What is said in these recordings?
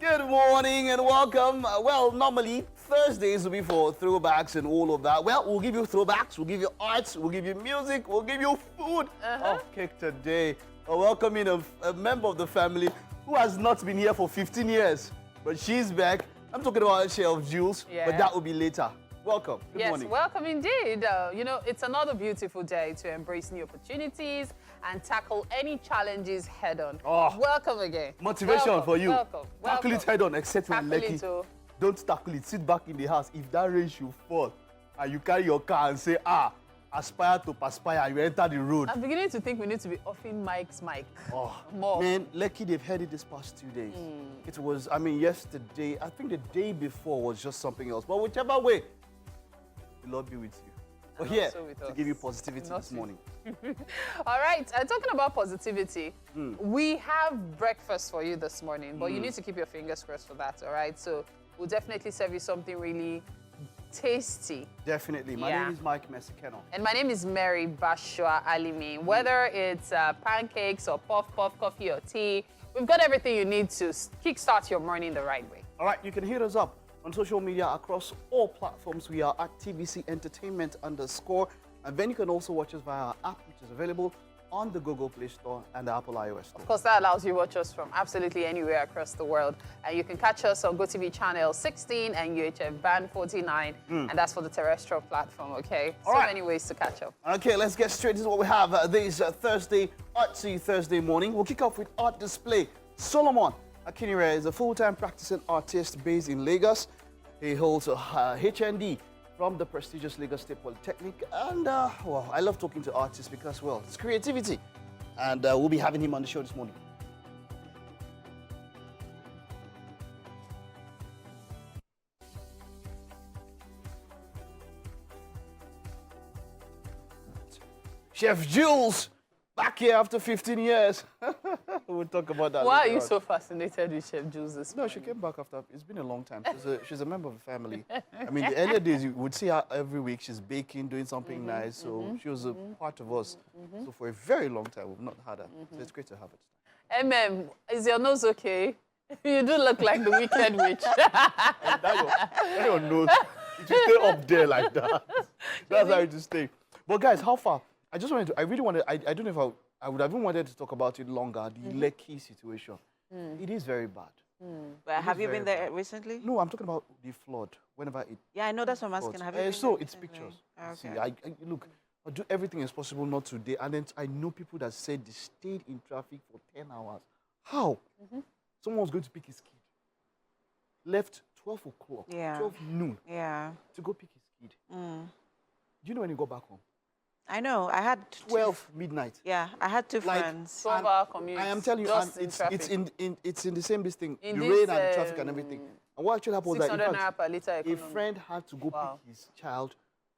Good morning and welcome. Well, normally Thursdays will be for throwbacks and all of that. Well, we'll give you throwbacks, we'll give you arts, we'll give you music, we'll give you food. Off kick today. Welcoming a member of the family who has not been here for 15 years, but she's back. I'm talking about Chef Jules, but that will be later. Welcome. Good morning. Yes, welcome indeed. You know, it's another beautiful day to embrace new opportunities and tackle any challenges head on. Welcome again. Motivation for you. Welcome. Tackle it head on, except when lucky. Don't tackle it. Sit back in the house. If that rain should fall and you carry your car and say, aspire to perspire, you enter the road. I'm beginning to think we need to be offing Mike's mic. More. Man, lucky they've had it this past 2 days. It was, I mean, yesterday, I think the day before was just something else. But whichever way, the Lord be with you. We're here to give you positivity this morning. All right, talking about positivity, we have breakfast for you this morning, but you need to keep your fingers crossed for that, all right? So we'll definitely serve you something really tasty. Definitely. My name is Mike Mesikeno. And my name is Mary Bashua Alimi. Whether it's pancakes or puff, coffee or tea, we've got everything you need to kickstart your morning the right way. All right, you can hit us up on social media across all platforms. We are at TVC Entertainment _. And then you can also watch us via our app, which is available on the Google Play Store and the Apple iOS Store. Of course, that allows you to watch us from absolutely anywhere across the world. And you can catch us on GOTV channel 16 and UHF band 49. And that's for the terrestrial platform, okay? So many ways to catch up. Okay, let's get straight into what we have this Thursday, Artsy Thursday morning. We'll kick off with art display. Solomon Akinire is a full-time practicing artist based in Lagos. He holds a HND from the prestigious Lagos State Polytechnic. And, well, I love talking to artists because, well, it's creativity. And we'll be having him on the show this morning. Chef Jules, back here after 15 years. We'll talk about that. Why are you so fascinated with Chef Jules this morning? No, she came back after. It's been a long time. She's a member of the family. I mean, the earlier days, you would see her every week. She's baking, doing something nice. So she was a part of us. So for a very long time, we've not had her. So it's great to have her. Is your nose okay? You do look like the Wicked Witch. That your nose, it should stay up there like that. That's how it should stay. But guys, how far? I really wanted, I don't know if I would have even wanted to talk about it longer, the Lekki situation. It is very bad. But have you been there recently? No, I'm talking about the flood, whenever it... Yeah, I know that's what I'm asking. Have you been so there it's recently? pictures. Okay. See, look, I'll do everything is possible not today. And then I know people that said they stayed in traffic for 10 hours. How? Someone was going to pick his kid. Left 12 o'clock, 12 noon, to go pick his kid. Do you know when he got back home? I know. I had 12 midnight. Yeah, I had two friends. 12-hour commute. I am telling you, it's in the same thing. The rain and the traffic and everything. And what actually happened was that in fact, a friend had to go pick his child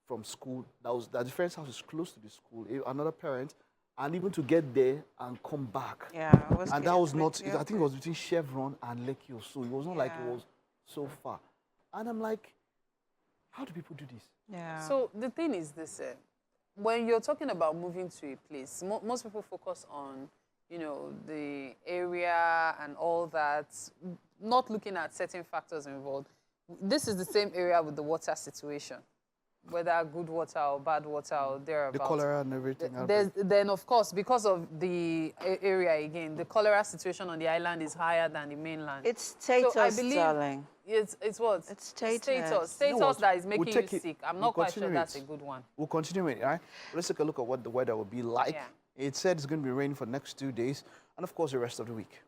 from school. That the friend's house is close to the school. Another parent, and even to get there and come back. Yeah, and that was not. I think it was between Chevron and Lekki or so. It was not like it was so far. And I'm like, how do people do this? Yeah. So the thing is this. When you're talking about moving to a place, most people focus on, you know, the area and all that, not looking at certain factors involved. This is the same area with the water situation, whether good water or bad water or thereabouts. The cholera and everything. Then, of course, because of the area again, the cholera situation on the island is higher than the mainland. It's status, so I believe darling. It's what? It's status. Status You know what? that is making you sick. I'm not quite sure continue that's it. a good one. We'll continue it, right? Let's take a look at what the weather will be like. Yeah. It said it's going to be raining for the next 2 days, and of course the rest of the week.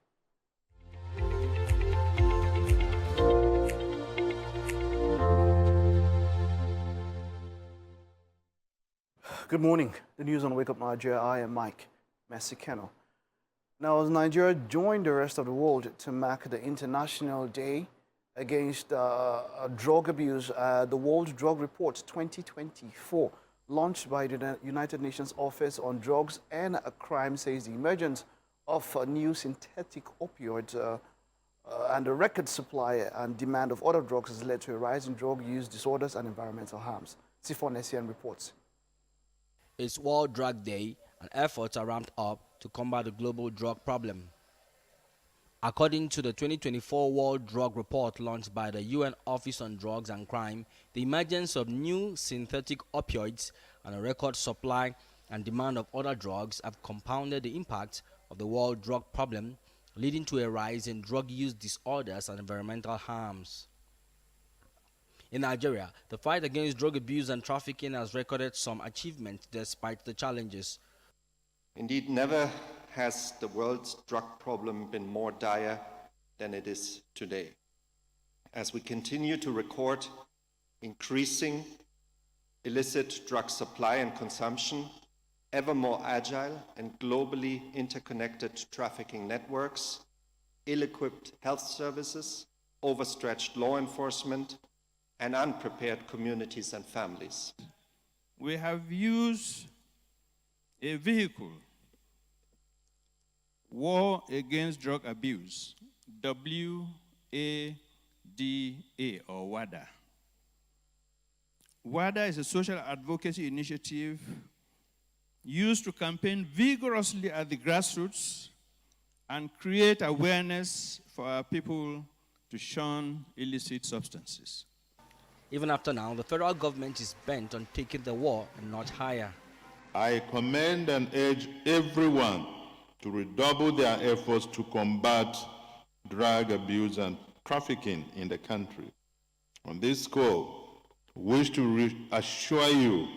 Good morning. The news on Wake Up Nigeria. I am Mike Mesikeno. Now, as Nigeria joined the rest of the world to mark the International Day against drug abuse, the World Drug Report 2024, launched by the United Nations Office on Drugs and Crime, says the emergence of new synthetic opioids and the record supply and demand of other drugs has led to a rise in drug use disorders and environmental harms. Sifon Essien reports. It's World Drug Day, and efforts are ramped up to combat the global drug problem. According to the 2024 World Drug Report launched by the UN Office on Drugs and Crime, the emergence of new synthetic opioids and a record supply and demand of other drugs have compounded the impact of the world drug problem, leading to a rise in drug use disorders and environmental harms. In Nigeria, the fight against drug abuse and trafficking has recorded some achievements despite the challenges. Indeed, never has the world's drug problem been more dire than it is today, as we continue to record increasing illicit drug supply and consumption, ever more agile and globally interconnected trafficking networks, ill-equipped health services, overstretched law enforcement, and unprepared communities and families. We have used a vehicle, War Against Drug Abuse, WADA or WADA. WADA is a social advocacy initiative used to campaign vigorously at the grassroots and create awareness for our people to shun illicit substances. Even after now, the federal government is bent on taking the war a notch higher. I commend and urge everyone to redouble their efforts to combat drug abuse and trafficking in the country. On this score, I wish to reassure you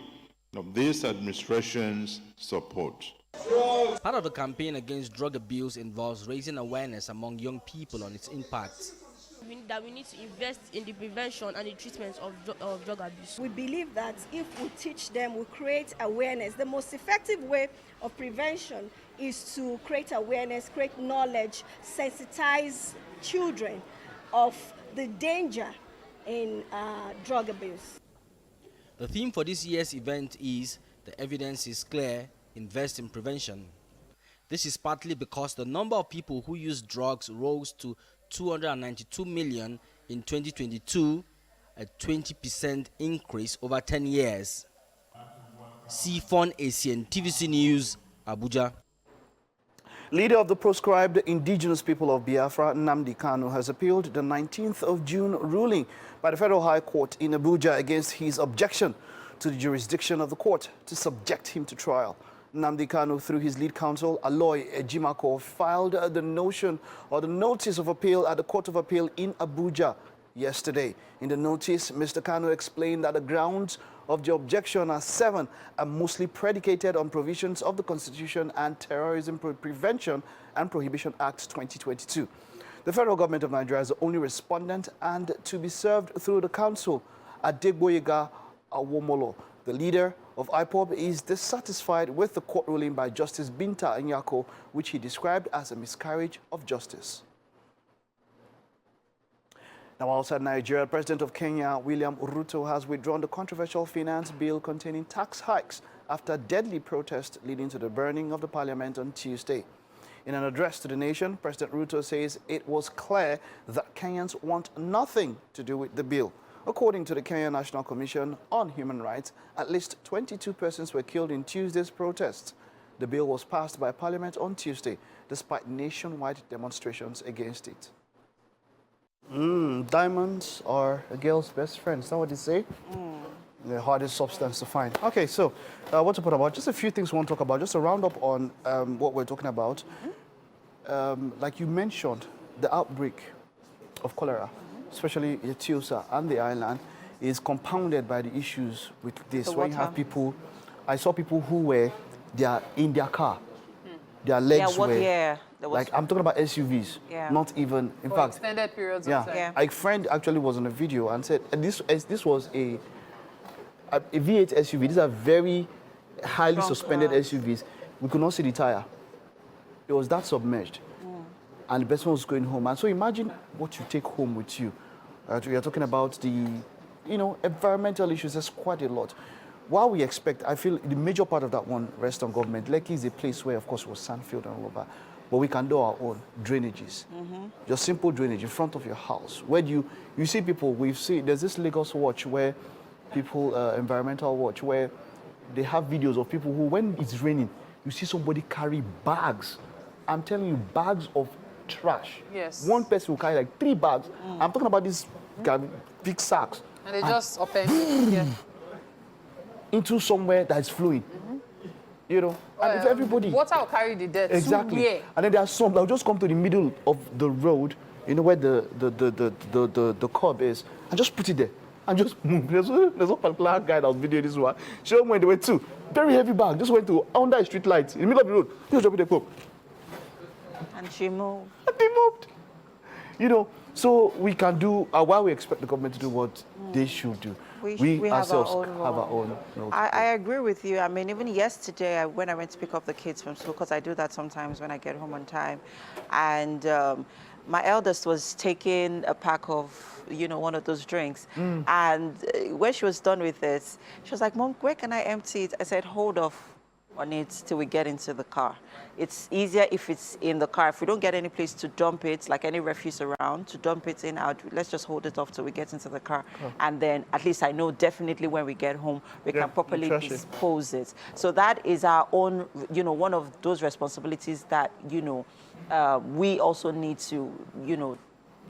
of this administration's support. Part of the campaign against drug abuse involves raising awareness among young people on its impact. We need to invest in the prevention and the treatment of drug abuse. We believe that if we teach them, we create awareness. The most effective way of prevention is to create awareness, create knowledge, sensitize children of the danger in drug abuse. The theme for this year's event is "The evidence is clear, invest in prevention." This is partly because the number of people who use drugs rose to 292 million in 2022, a 20% increase over 10 years. Sifon Asian TVC News, Abuja. Leader of the proscribed indigenous people of Biafra, Nnamdi Kanu, has appealed the 19th of June ruling by the Federal High Court in Abuja against his objection to the jurisdiction of the court to subject him to trial. Nnamdi Kanu, through his lead counsel, Aloy Ejimako, filed the notice of appeal at the Court of Appeal in Abuja yesterday. In the notice, Mr. Kanu explained that the grounds of the objection are 7 and mostly predicated on provisions of the Constitution and Terrorism Prevention and Prohibition Act 2022. The federal government of Nigeria is the only respondent and to be served through the counsel. Adegboyega Awomolo, the leader of IPOB, is dissatisfied with the court ruling by Justice Binta Nyako, which he described as a miscarriage of justice. Now, outside Nigeria, President of Kenya, William Ruto, has withdrawn the controversial finance bill containing tax hikes after deadly protest leading to the burning of the parliament on Tuesday. In an address to the nation, President Ruto says it was clear that Kenyans want nothing to do with the bill. According to the Kenya National Commission on Human Rights, at least 22 persons were killed in Tuesday's protests. The bill was passed by Parliament on Tuesday, despite nationwide demonstrations against it. Diamonds are a girl's best friend. Is that what they say? The hardest substance to find. Okay, so what to put about? Just a few things we want to talk about. Just a roundup on what we're talking about. Like you mentioned, the outbreak of cholera, especially Ethiopia and the island, is compounded by the issues with this. When you have people, I saw people who were in their car, their legs were like, I'm talking about SUVs, not even, in for fact, extended periods of time. A friend actually was on a video and said, and this was a V8 SUV. These are very highly suspended SUVs. We could not see the tire. It was that submerged. And the person was going home. And so imagine what you take home with you. We are talking about the, environmental issues. There's quite a lot. While we expect, I feel the major part of that one rests on government. Lekki is a place where, of course, it was sandfield and all of that. But we can do our own drainages. Just simple drainage in front of your house. Where you see people, there's this Lagos Watch where people, environmental watch, where they have videos of people who, when it's raining, you see somebody carry bags. I'm telling you, bags of trash. Yes. One person will carry like 3 bags. I'm talking about these big sacks. And they just open it into somewhere that is flowing. You know, and if everybody... Water will carry the dirt. Exactly. And then there are some that will just come to the middle of the road, you know, where the curb is, and just put it there. And just move. There's one particular guy that was videoing this one. Show him when they went to. Very heavy bag. Just went to under a street light in the middle of the road. Just drop it there. And she moved. And they moved. You know, so we can do, while we expect the government to do what they should do, we ourselves have our own. I agree with you. I mean, even yesterday, when I went to pick up the kids from school, because I do that sometimes when I get home on time, and my eldest was taking a pack of, you know, one of those drinks. And when she was done with it, she was like, Mom, where can I empty it? I said, hold off on it till we get into the car. It's easier if it's in the car. If we don't get any place to dump it, like any refuse around, to dump it in, let's just hold it off till we get into the car. And then at least I know definitely when we get home, we can properly dispose it. So that is our own, you know, one of those responsibilities that, you know, we also need to, you know,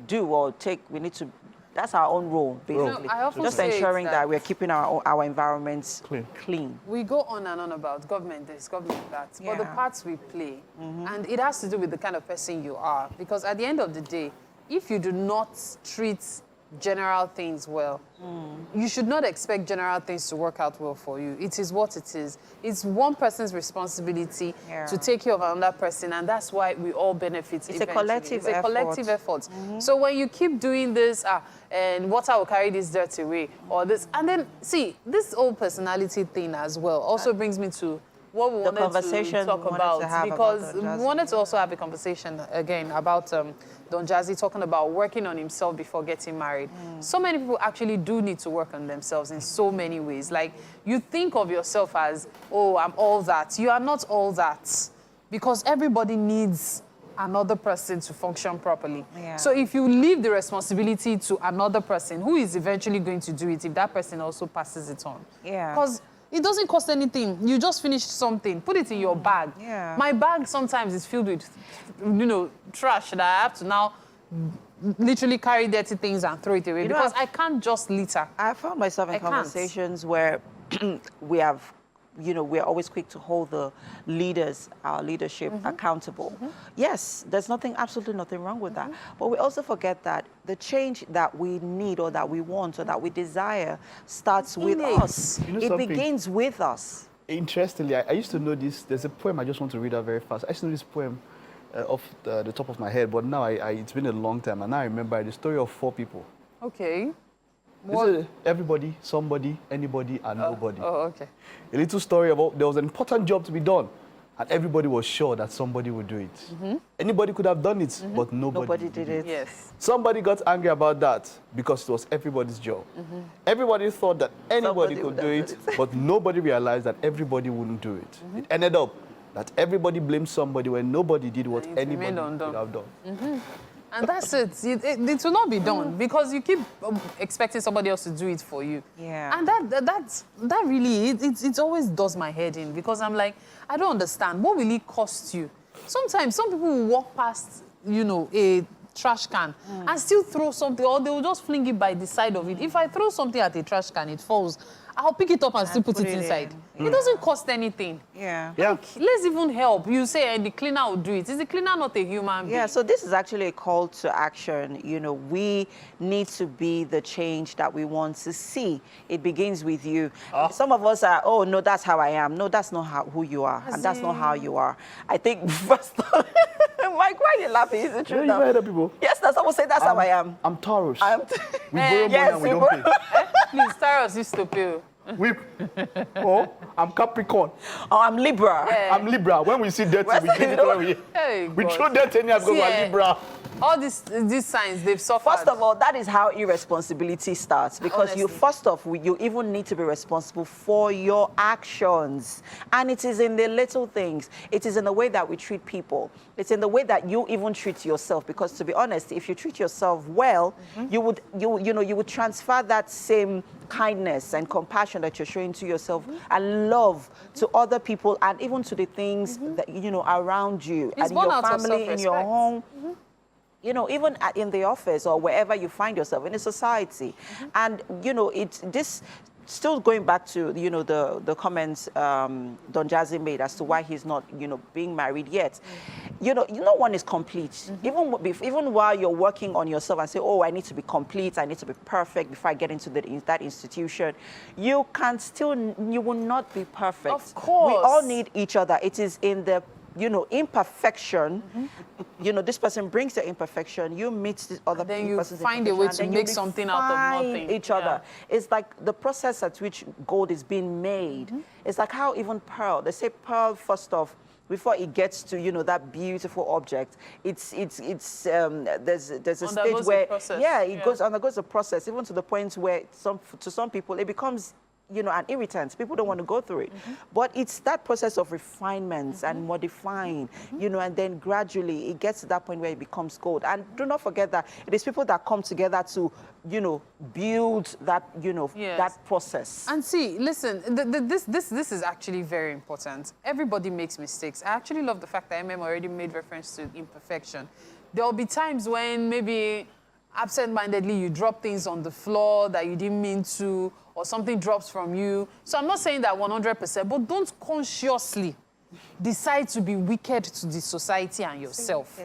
do or take. We need to. That's our own role, basically. Just ensuring that we're keeping our environments clean. We go on and on about government this, government that, but the parts we play, and it has to do with the kind of person you are. Because at the end of the day, if you do not treat general things well, you should not expect general things to work out well for you. It is what it is. It's one person's responsibility to take care of another person, and that's why we all benefit. It's a collective effort. It's a collective effort. So when you keep doing this, and water will carry this dirt away, or this, and then see this old personality thing as well also brings me to what we wanted to talk about, because we wanted to also have a conversation again about Don Jazzy talking about working on himself before getting married. So many people actually do need to work on themselves in so many ways. Like, you think of yourself as, oh, I'm all that. You are not all that, because everybody needs another person to function properly. So if you leave the responsibility to another person, who is eventually going to do it if that person also passes it on? Because it doesn't cost anything. You just finished something. Put it in your bag. My bag sometimes is filled with, you know, trash that I have to now literally carry dirty things and throw it away, because I can't just litter. I found myself in conversations where we have, you know, we're always quick to hold the leaders, our leadership, accountable. Yes, there's absolutely nothing wrong with that. But we also forget that the change that we need or that we want or that we desire starts with us. You know, it begins with us. Interestingly, I used to know this. There's a poem I just want to read out very fast. I used to know this poem off the top of my head, but now it's been a long time, and now I remember the story of 4 people. Okay. Everybody, somebody, anybody, and nobody. Oh, okay. A little story about there was an important job to be done, and everybody was sure that somebody would do it. Anybody could have done it, but nobody did it. Yes. Somebody got angry about that because it was everybody's job. Everybody thought that anybody could do it, but nobody realized that everybody wouldn't do it. It ended up that everybody blamed somebody when nobody did what anybody could have done. And that's it. It will not be done because you keep expecting somebody else to do it for you. And that really, it always does my head in, because I'm like, I don't understand. What will it cost you? Sometimes some people will walk past, you know, a trash can and still throw something, or they will just fling it by the side of it. If I throw something at a trash can, it falls, I'll pick it up and still put it inside. It doesn't cost anything. Like, let's even help. You say, and the cleaner will do it. Is the cleaner not a human being? So this is actually a call to action. You know, we need to be the change that we want to see. It begins with you. Some of us are, oh, no, that's how I am. No, that's not who you are. And that's not how you are. I think first Mike, why are you laughing? Is it true now? You heard people? Yes, someone say that's how I am. I'm Taurus. We borrow money and we don't pay. Please, Taurus used to pay. Oh, I'm Capricorn. Oh, I'm Libra. I'm Libra. When we see dirty, we clean it. We throw dirty in here because we're Libra. All these signs, they've suffered. First of all, that is how irresponsibility starts. Because you, first off, you even need to be responsible for your actions. And it is in the little things. It is in the way that we treat people. It's in the way that you even treat yourself. Because to be honest, if you treat yourself well, you would transfer that same kindness and compassion that you're showing to yourself and love to other people and even to the things that, you know, around you and in your family, in your home. you know, even in the office or wherever you find yourself in a society. And, you know, this still going back to, you know, the comments Don Jazzy made as to why he's not, you know, being married yet. You know, no one is complete. Even while you're working on yourself and say, oh, I need to be complete, I need to be perfect before I get into that institution, you will not be perfect. Of course. We all need each other. It is in the, you know, imperfection. You know, this person brings the imperfection. You meet this other person. Then you find a way to make something out of nothing. Each other. It's like the process at which gold is being made. It's like how even pearl. They say pearl first off, before it gets to, you know, that beautiful object, there's a stage where undergoes a process, even to the point where to some people it becomes, you know, an irritant. People don't want to go through it. But it's that process of refinements and modifying, you know, and then gradually it gets to that point where it becomes gold. And do not forget that it is people that come together to, you know, build that, you know, that process. And see, listen, this is actually very important. Everybody makes mistakes. I actually love the fact that already made reference to imperfection. There will be times when maybe absent-mindedly you drop things on the floor that you didn't mean to, or something drops from you. So I'm not saying that 100%, but don't consciously decide to be wicked to the society and yourself.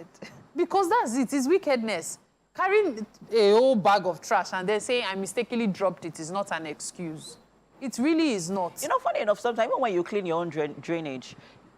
Because that's it, it's wickedness. Carrying a whole bag of trash and then saying I mistakenly dropped it is not an excuse. It really is not. You know, funny enough, sometimes even when you clean your own drainage,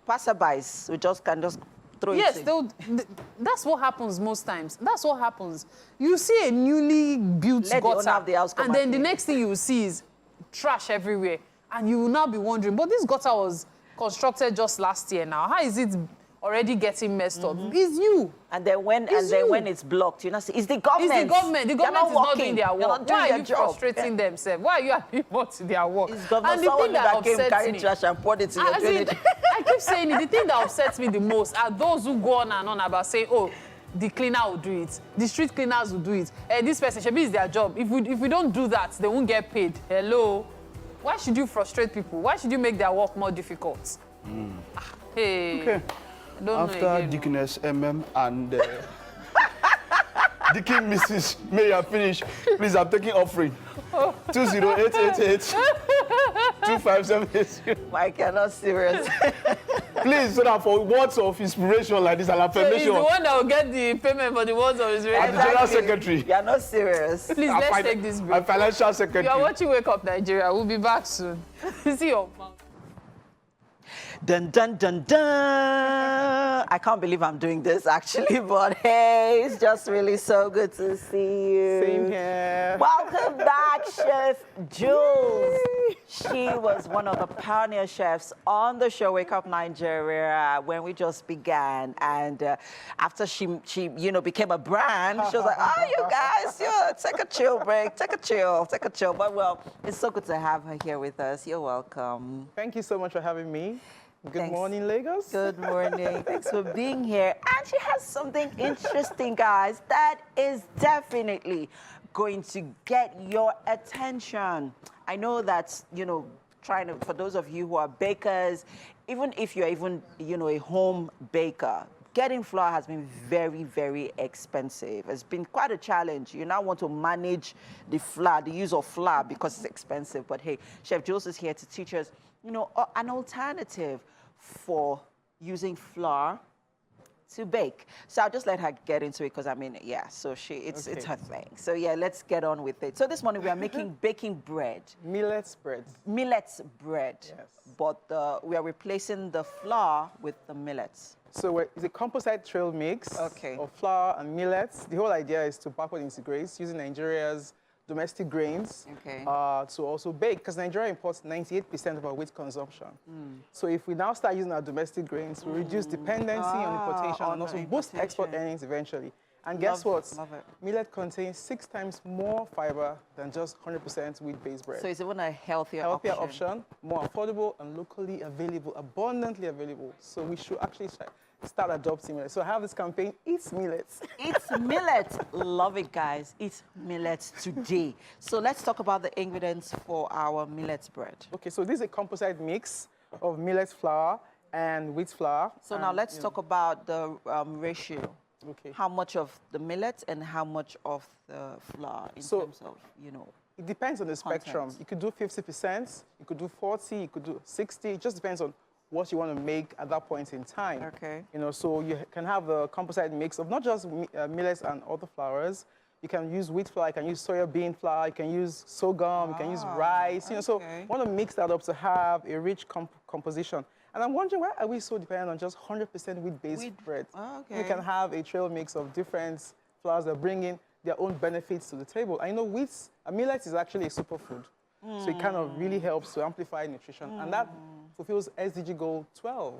passerbys can just throw it in. That's what happens most times. That's what happens. You see a newly built gutter, and then the next thing you see is trash everywhere. And you will now be wondering, but this gutter was constructed just last year now. How is it already getting messed up? It's you. And then when it's blocked, you know, it's the government. It's the government. The government is not doing their work. Why are you frustrating themselves? Why are you adding more to their work? It's government. And the thing that came carrying trash and poured it in your drainage. I keep saying it. The thing that upsets me the most are those who go on and on about saying, oh, the cleaner will do it. The street cleaners will do it. This person, should be their job. If we don't do that, they won't get paid. Hello? Why should you frustrate people? Why should you make their work more difficult? Hey. Okay. After Deaconess MM and Deacon Mrs. Mayor finish, please, I'm taking offering. 20888 2578. I cannot serious. Please, so that for words of inspiration like this and affirmation. So he's the one that will get the payment for the words of inspiration. I'm the General Secretary. You are not serious. Please, let's take this break. I'm Financial Secretary. You are watching Wake Up Nigeria. We'll be back soon. See your mouth. Dun, dun, dun, dun. I can't believe I'm doing this, actually, but hey, it's just really so good to see you. Same here. Welcome back, Chef Jules. She was one of the pioneer chefs on the show Wake Up Nigeria when we just began. And after she you know, became a brand, she was like, oh, you guys, take a chill break, take a chill. But, well, it's so good to have her here with us. You're welcome. Thank you so much for having me. Thanks. Morning, Lagos. Good morning. Thanks for being here. And she has something interesting, guys, that is definitely going to get your attention. I know that, you know, for those of you who are bakers, even if you're you know, a home baker, getting flour has been very, very expensive. It's been quite a challenge. You now want to manage the use of flour because it's expensive. But hey, Chef Jules is here to teach us, you know, an alternative for using flour to bake. So I'll just let her get into it because, I mean, yeah, so it's her thing. So yeah, let's get on with it. So this morning we are making baking bread. Millets bread. Millets bread. Yes. But we are replacing the flour with the millets. So it's a composite trail mix of flour and millets. The whole idea is to backward integrate using Nigeria's domestic grains to also bake, because Nigeria imports 98% of our wheat consumption. So if we now start using our domestic grains, we reduce dependency on importation and also boost export earnings eventually. And guess what? Millet contains 6 times more fiber than just 100% wheat-based bread. So it's even a healthier option, more affordable and locally available, abundantly available. So we should actually start adopting millets. So I have this campaign, Eat Millets. Eat millets. Love it, guys. Eat millets today. So let's talk about the ingredients for our millets bread. Okay, so this is a composite mix of millet flour and wheat flour. So now let's talk about the ratio. Okay. How much of the millet and how much of the flour in terms of, It depends on the spectrum. You could do 50%, you could do 40, you could do 60. It just depends on what you want to make at that point in time. Okay. So you can have a composite mix of not just millets and other flours. You can use wheat flour, you can use soya bean flour, you can use sorghum, you can use rice. So you want to mix that up to have a rich composition. And I'm wondering, why are we so dependent on just 100% wheat-based bread? Okay. You can have a trail mix of different flours that bring in their own benefits to the table. I know millet is actually a superfood. So it kind of really helps to amplify nutrition. And that fulfills SDG goal 12,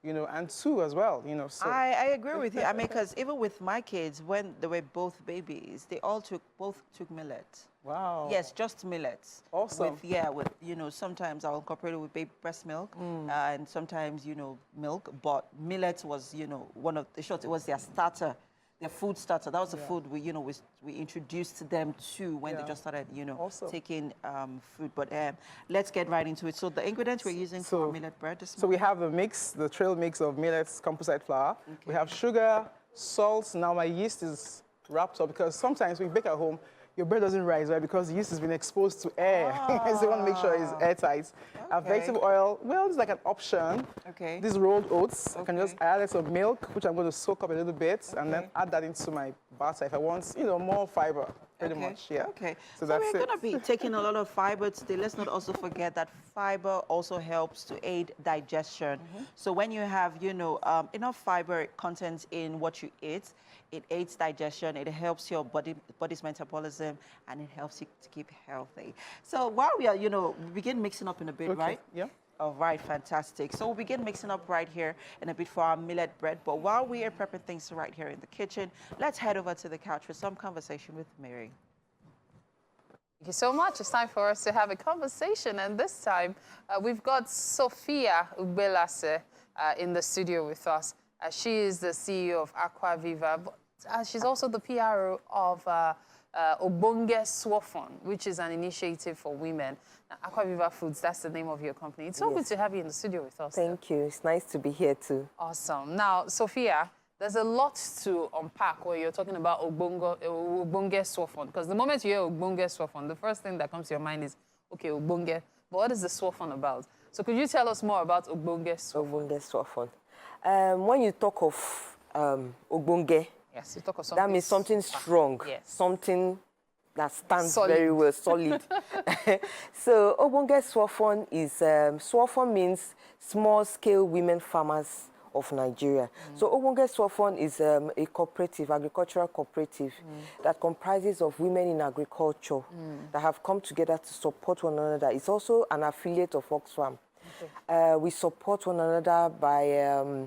and 2 as well, So. I agree with you. I mean, because even with my kids, when they were both babies, they both took millet. Wow. Yes, just millets. Awesome. Sometimes I'll incorporate it with baby breast milk, and sometimes, milk. But millet was, one of the shots. It was their starter, their food starter. That was the food we introduced them to when they just started, awesome. taking food. But let's get right into it. So the ingredients we're using for millet bread this morning. So we have the trail mix of millets, composite flour. Okay. We have sugar, salt. Now my yeast is wrapped up because sometimes when you bake at home, your bread doesn't rise, right? Because the yeast has been exposed to air. So you want to make sure it's airtight. Okay. Vegetable oil, it's like an option. Okay. These rolled oats, I can just add some milk, which I'm going to soak up a little bit, and then add that into my batter if I want, more fiber, pretty much, yeah. Okay. So that's we're going to be taking a lot of fiber today. Let's not also forget that fiber also helps to aid digestion. So when you have, enough fiber content in what you eat, it aids digestion, it helps your body's metabolism, and it helps you to keep healthy. So while we are, we begin mixing up in a bit, right? Yeah. All right, fantastic. So we'll begin mixing up right here in a bit for our millet bread. But while we are prepping things right here in the kitchen, let's head over to the couch for some conversation with Mary. Thank you so much. It's time for us to have a conversation. And this time, we've got Sophia Ubelase in the studio with us. She is the CEO of Aquaviva, but she's also the PRO of Ogbonge Swafon, which is an initiative for women. Now, Aquaviva Foods, that's the name of your company. It's so good to have you in the studio with us. Thank you. It's nice to be here too. Awesome. Now, Sophia, there's a lot to unpack when you're talking about Ogbonge Swafon, because the moment you hear Ogbonge Swafon, the first thing that comes to your mind is, okay, Ogbonge, but what is the Swafon about? So could you tell us more about Ogbonge Swafon? Ogbonge Swafon. When you talk of Ogbonge, yes, you talk of something, that means something strong, something that stands very well, solid. So Ogbonge Swafon is, Swafon means small-scale women farmers of Nigeria. So Ogbonge Swafon is a cooperative, agricultural cooperative that comprises of women in agriculture that have come together to support one another. It's also an affiliate of Oxfam. Okay. We support one another by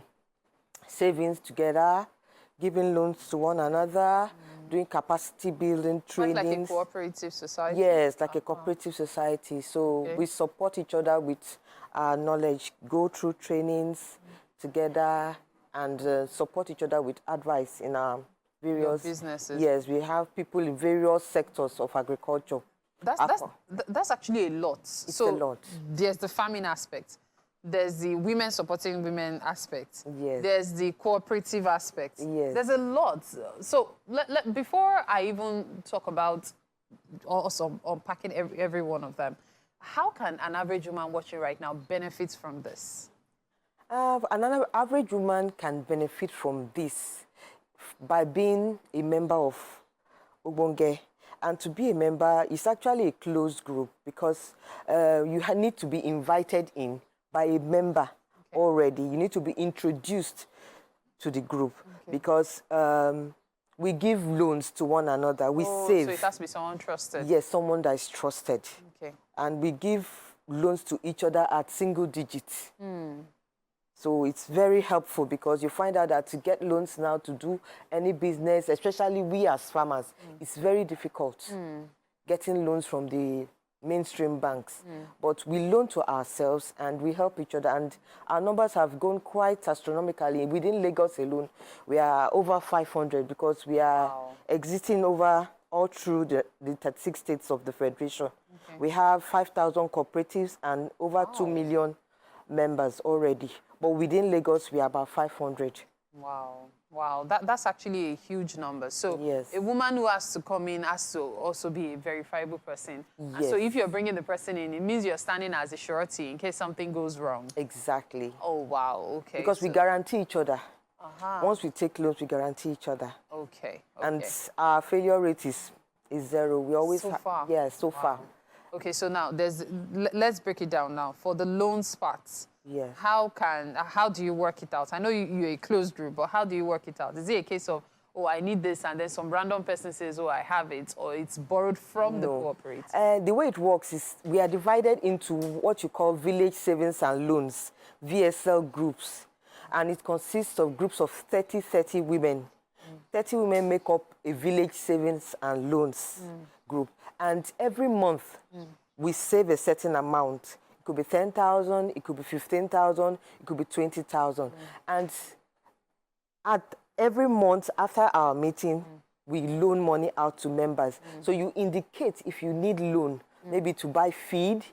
savings together, giving loans to one another, doing capacity building trainings. Like a cooperative society? Yes, like a cooperative society. So we support each other with our knowledge, go through trainings together, and support each other with advice in our various businesses. Yes, we have people in various sectors of agriculture. That's actually a lot. It's a lot. There's the farming aspect. There's the women supporting women aspect. Yes. There's the cooperative aspect. Yes. There's a lot. So before I even talk about also unpacking every one of them, how can an average woman watching right now benefit from this? An average woman can benefit from this by being a member of Ogbonge. And to be a member is actually a closed group because you need to be invited in by a member already. You need to be introduced to the group because we give loans to one another. We save. So it has to be someone trusted. Yes, someone that is trusted. Okay. And we give loans to each other at single digits. So it's very helpful because you find out that to get loans now to do any business, especially we as farmers, it's very difficult getting loans from the mainstream banks. But we loan to ourselves and we help each other. And our numbers have gone quite astronomically. Within Lagos alone, we are over 500 because we are existing over all through the 36 states of the Federation. Okay. We have 5,000 cooperatives and over 2 million members already. But within Lagos, we are about 500. Wow, wow, that's actually a huge number. So yes. a woman who has to come in has to also be a verifiable person. Yes. And so if you're bringing the person in, it means you're standing as a surety in case something goes wrong. Exactly. Oh, wow, okay. Because we guarantee each other. Uh-huh. Once we take loans, we guarantee each other. Okay, And our failure rate is 0. We always so far. Yeah, so far. Okay, so now let's break it down now. For the loans part, how do you work it out? I know you're a closed group, but how do you work it out? Is it a case of, oh, I need this, and then some random person says, oh, I have it, or it's borrowed from the cooperative? The way it works is we are divided into what you call village savings and loans, VSL groups. And it consists of groups of 30 women. 30 women make up a village savings and loans group. And every month, we save a certain amount. It could be 10,000, it could be 15,000, it could be 20,000. And at every month after our meeting, we loan money out to members. So you indicate if you need loan, maybe to buy feed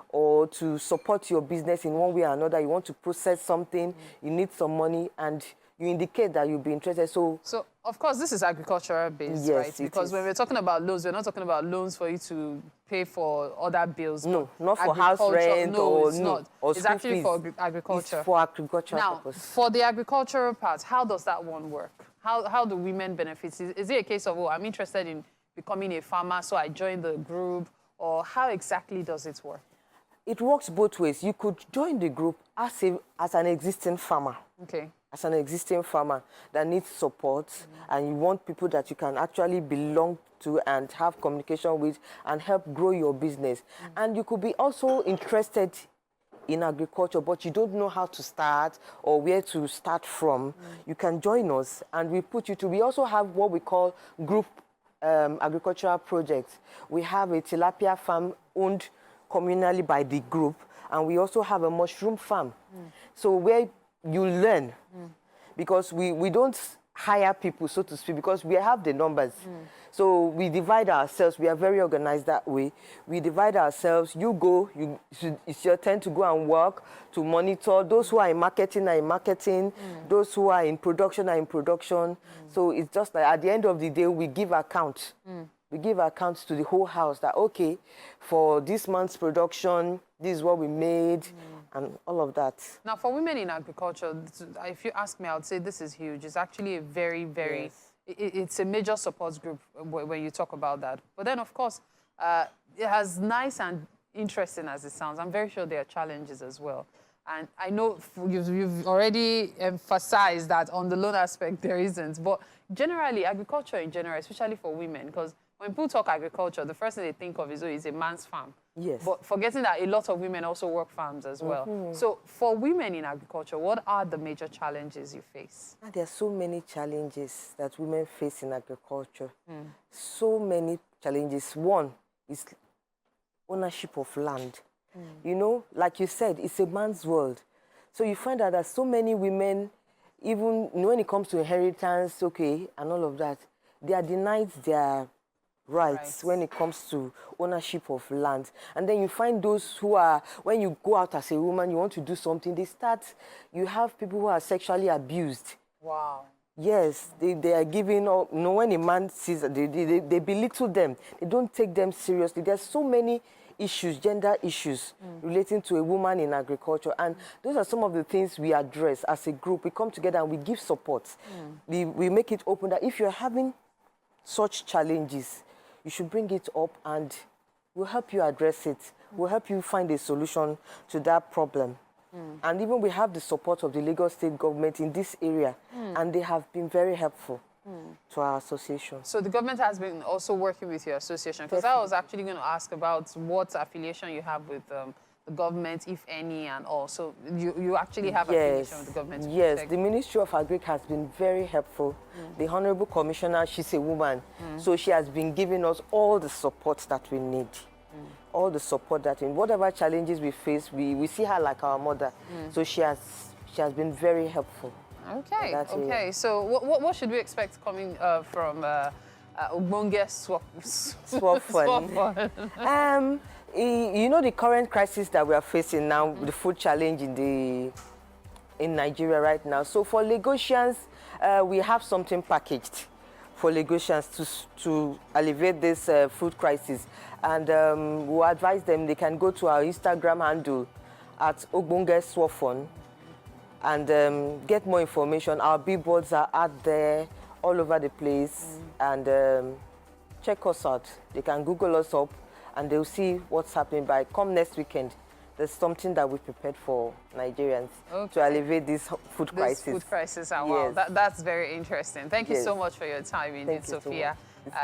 or to support your business in one way or another. You want to process something, you need some money, and you indicate that you'll be interested. So of course, this is agricultural based, yes, right? Because when we're talking about loans, we're not talking about loans for you to pay for other bills. No, not for house rent it's not. Or it's actually fees. for agriculture. It's for agricultural now, purpose. for the agricultural part, how does that one work? How do women benefit? Is it a case of, oh, I'm interested in becoming a farmer, so I join the group? Or how exactly does it work? It works both ways. You could join the group as an existing farmer. Okay. As an existing farmer that needs support, and you want people that you can actually belong to and have communication with and help grow your business. And you could be also interested in agriculture, but you don't know how to start or where to start from. You can join us, and we put you to. We also have what we call group agricultural projects. We have a tilapia farm owned communally by the group, and we also have a mushroom farm. So where you learn, because we don't hire people, so to speak, because we have the numbers. So we divide ourselves. We are very organized that way. We divide ourselves. You go, it's your turn to go and work, to monitor. Those who are in marketing are in marketing. Those who are in production are in production. So it's just like at the end of the day, we give account. We give accounts to the whole house that, okay, for this month's production, this is what we made, and all of that. Now, for women in agriculture, if you ask me, I would say this is huge. It's actually a very, very, it's a major support group when you talk about that. But then, of course, as nice and interesting as it sounds, I'm very sure there are challenges as well. And I know you've already emphasized that on the loan aspect there isn't. But generally, agriculture in general, especially for women, because when people talk agriculture, the first thing they think of is, oh, it's a man's farm. Yes. But forgetting that a lot of women also work farms as well. So for women in agriculture, what are the major challenges you face? There are so many challenges that women face in agriculture. So many challenges. One is ownership of land. You know, like you said, it's a man's world. So you find out that so many women, even when it comes to inheritance, okay, and all of that, they are denied their rights when it comes to ownership of land. And then you find those who are, when you go out as a woman, you want to do something, you have people who are sexually abused. Wow. Yes, they are giving up. You know, when a man sees, they belittle them. They don't take them seriously. There's so many issues, gender issues relating to a woman in agriculture. And those are some of the things we address as a group. We come together and we give support. We make it open that if you're having such challenges, you should bring it up and we'll help you address it. We'll help you find a solution to that problem. And even we have the support of the Lagos State government in this area, and they have been very helpful to our association. So the government has been also working with your association, because I was actually going to ask about what affiliation you have with the government, if any, and all. So you actually have affiliation with the government? Yes, the Ministry of Agric has been very helpful. The Honorable Commissioner, she's a woman, so she has been giving us all the support that we need. All the support that in whatever challenges we face, we see her like our mother. So she has been very helpful. Okay, okay. So what should we expect coming from Ogbonge Swap Fund? You know the current crisis that we are facing now, the food challenge in Nigeria right now. So for Lagosians, we have something packaged for Lagosians to alleviate this food crisis. And we'll advise them they can go to our Instagram handle at Ogbonge Swafon and get more information. Our billboards are out there all over the place. And check us out. They can Google us up and they'll see what's happening by come next weekend. There's something that we prepared for Nigerians to alleviate this food crisis. This food crisis, wow, that's very interesting. Thank you so much for your time, indeed, Sophia.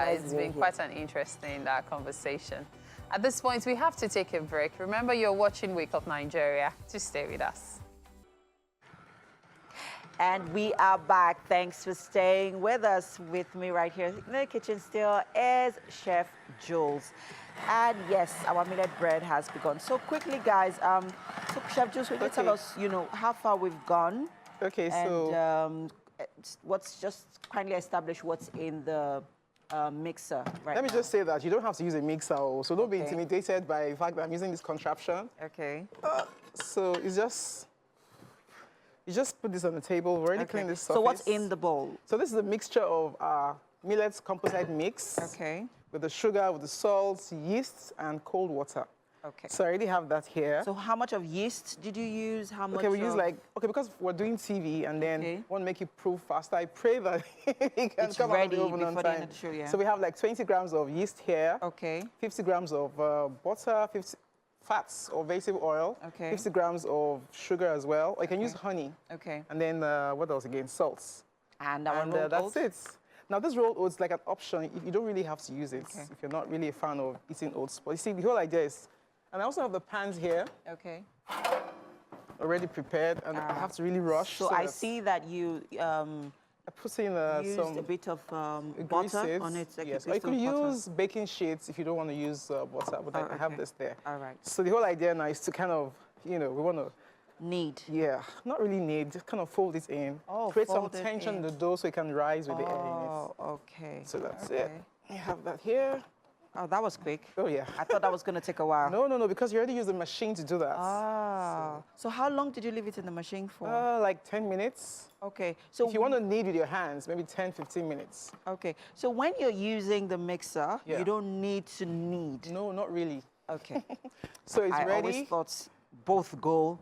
It's been quite an interesting conversation. At this point, we have to take a break. Remember, you're watching Wake Up Nigeria. Just stay with us. And we are back. Thanks for staying with us. With me right here in the kitchen still is Chef Jules. And yes, our millet bread has begun. So quickly, guys, so Chef Jules, will you tell us, how far we've gone? Okay, so... And just kindly establish what's in the mixer right Let me just say that you don't have to use a mixer, so don't be intimidated by the fact that I'm using this contraption. Okay. So it's just... You just put this on the table. We've already cleaned this surface. So what's in the bowl? So this is a mixture of millets composite mix. Okay. With the sugar, with the salt, yeast, and cold water. Okay. So I already have that here. So how much of yeast did you use? How much? Okay, we use because we're doing TV and then want to make it proof faster. I pray that it can come out of the oven on time. So we have like 20 grams of yeast here. Okay. 50 grams of butter, 50 fats or vegetable oil. Okay. 50 grams of sugar as well. Or you can use honey. Okay. And then what else again? Salts. And that's it. Now, this rolled oats is like an option. You don't really have to use it if you're not really a fan of eating oats. But you see, the whole idea is, and I also have the pans here. Okay. Already prepared, and I have to really rush. So I see that you I put in used a bit of butter on it. Yes, or you could use baking sheets if you don't want to use butter, but I have this there. All right. So the whole idea now is to kind of, we want to knead. Yeah, not really knead, just kind of fold it in. Create some tension in the dough so it can rise with the air in it. Oh, okay. So that's it. You have that here. Oh, that was quick. Oh, yeah. I thought that was going to take a while. No, because you already used the machine to do that. So how long did you leave it in the machine for? Like 10 minutes. Okay. So if you want to knead with your hands, maybe 10, 15 minutes. Okay. So when you're using the mixer, you don't need to knead. No, not really. Okay. So it's ready. I always thought both go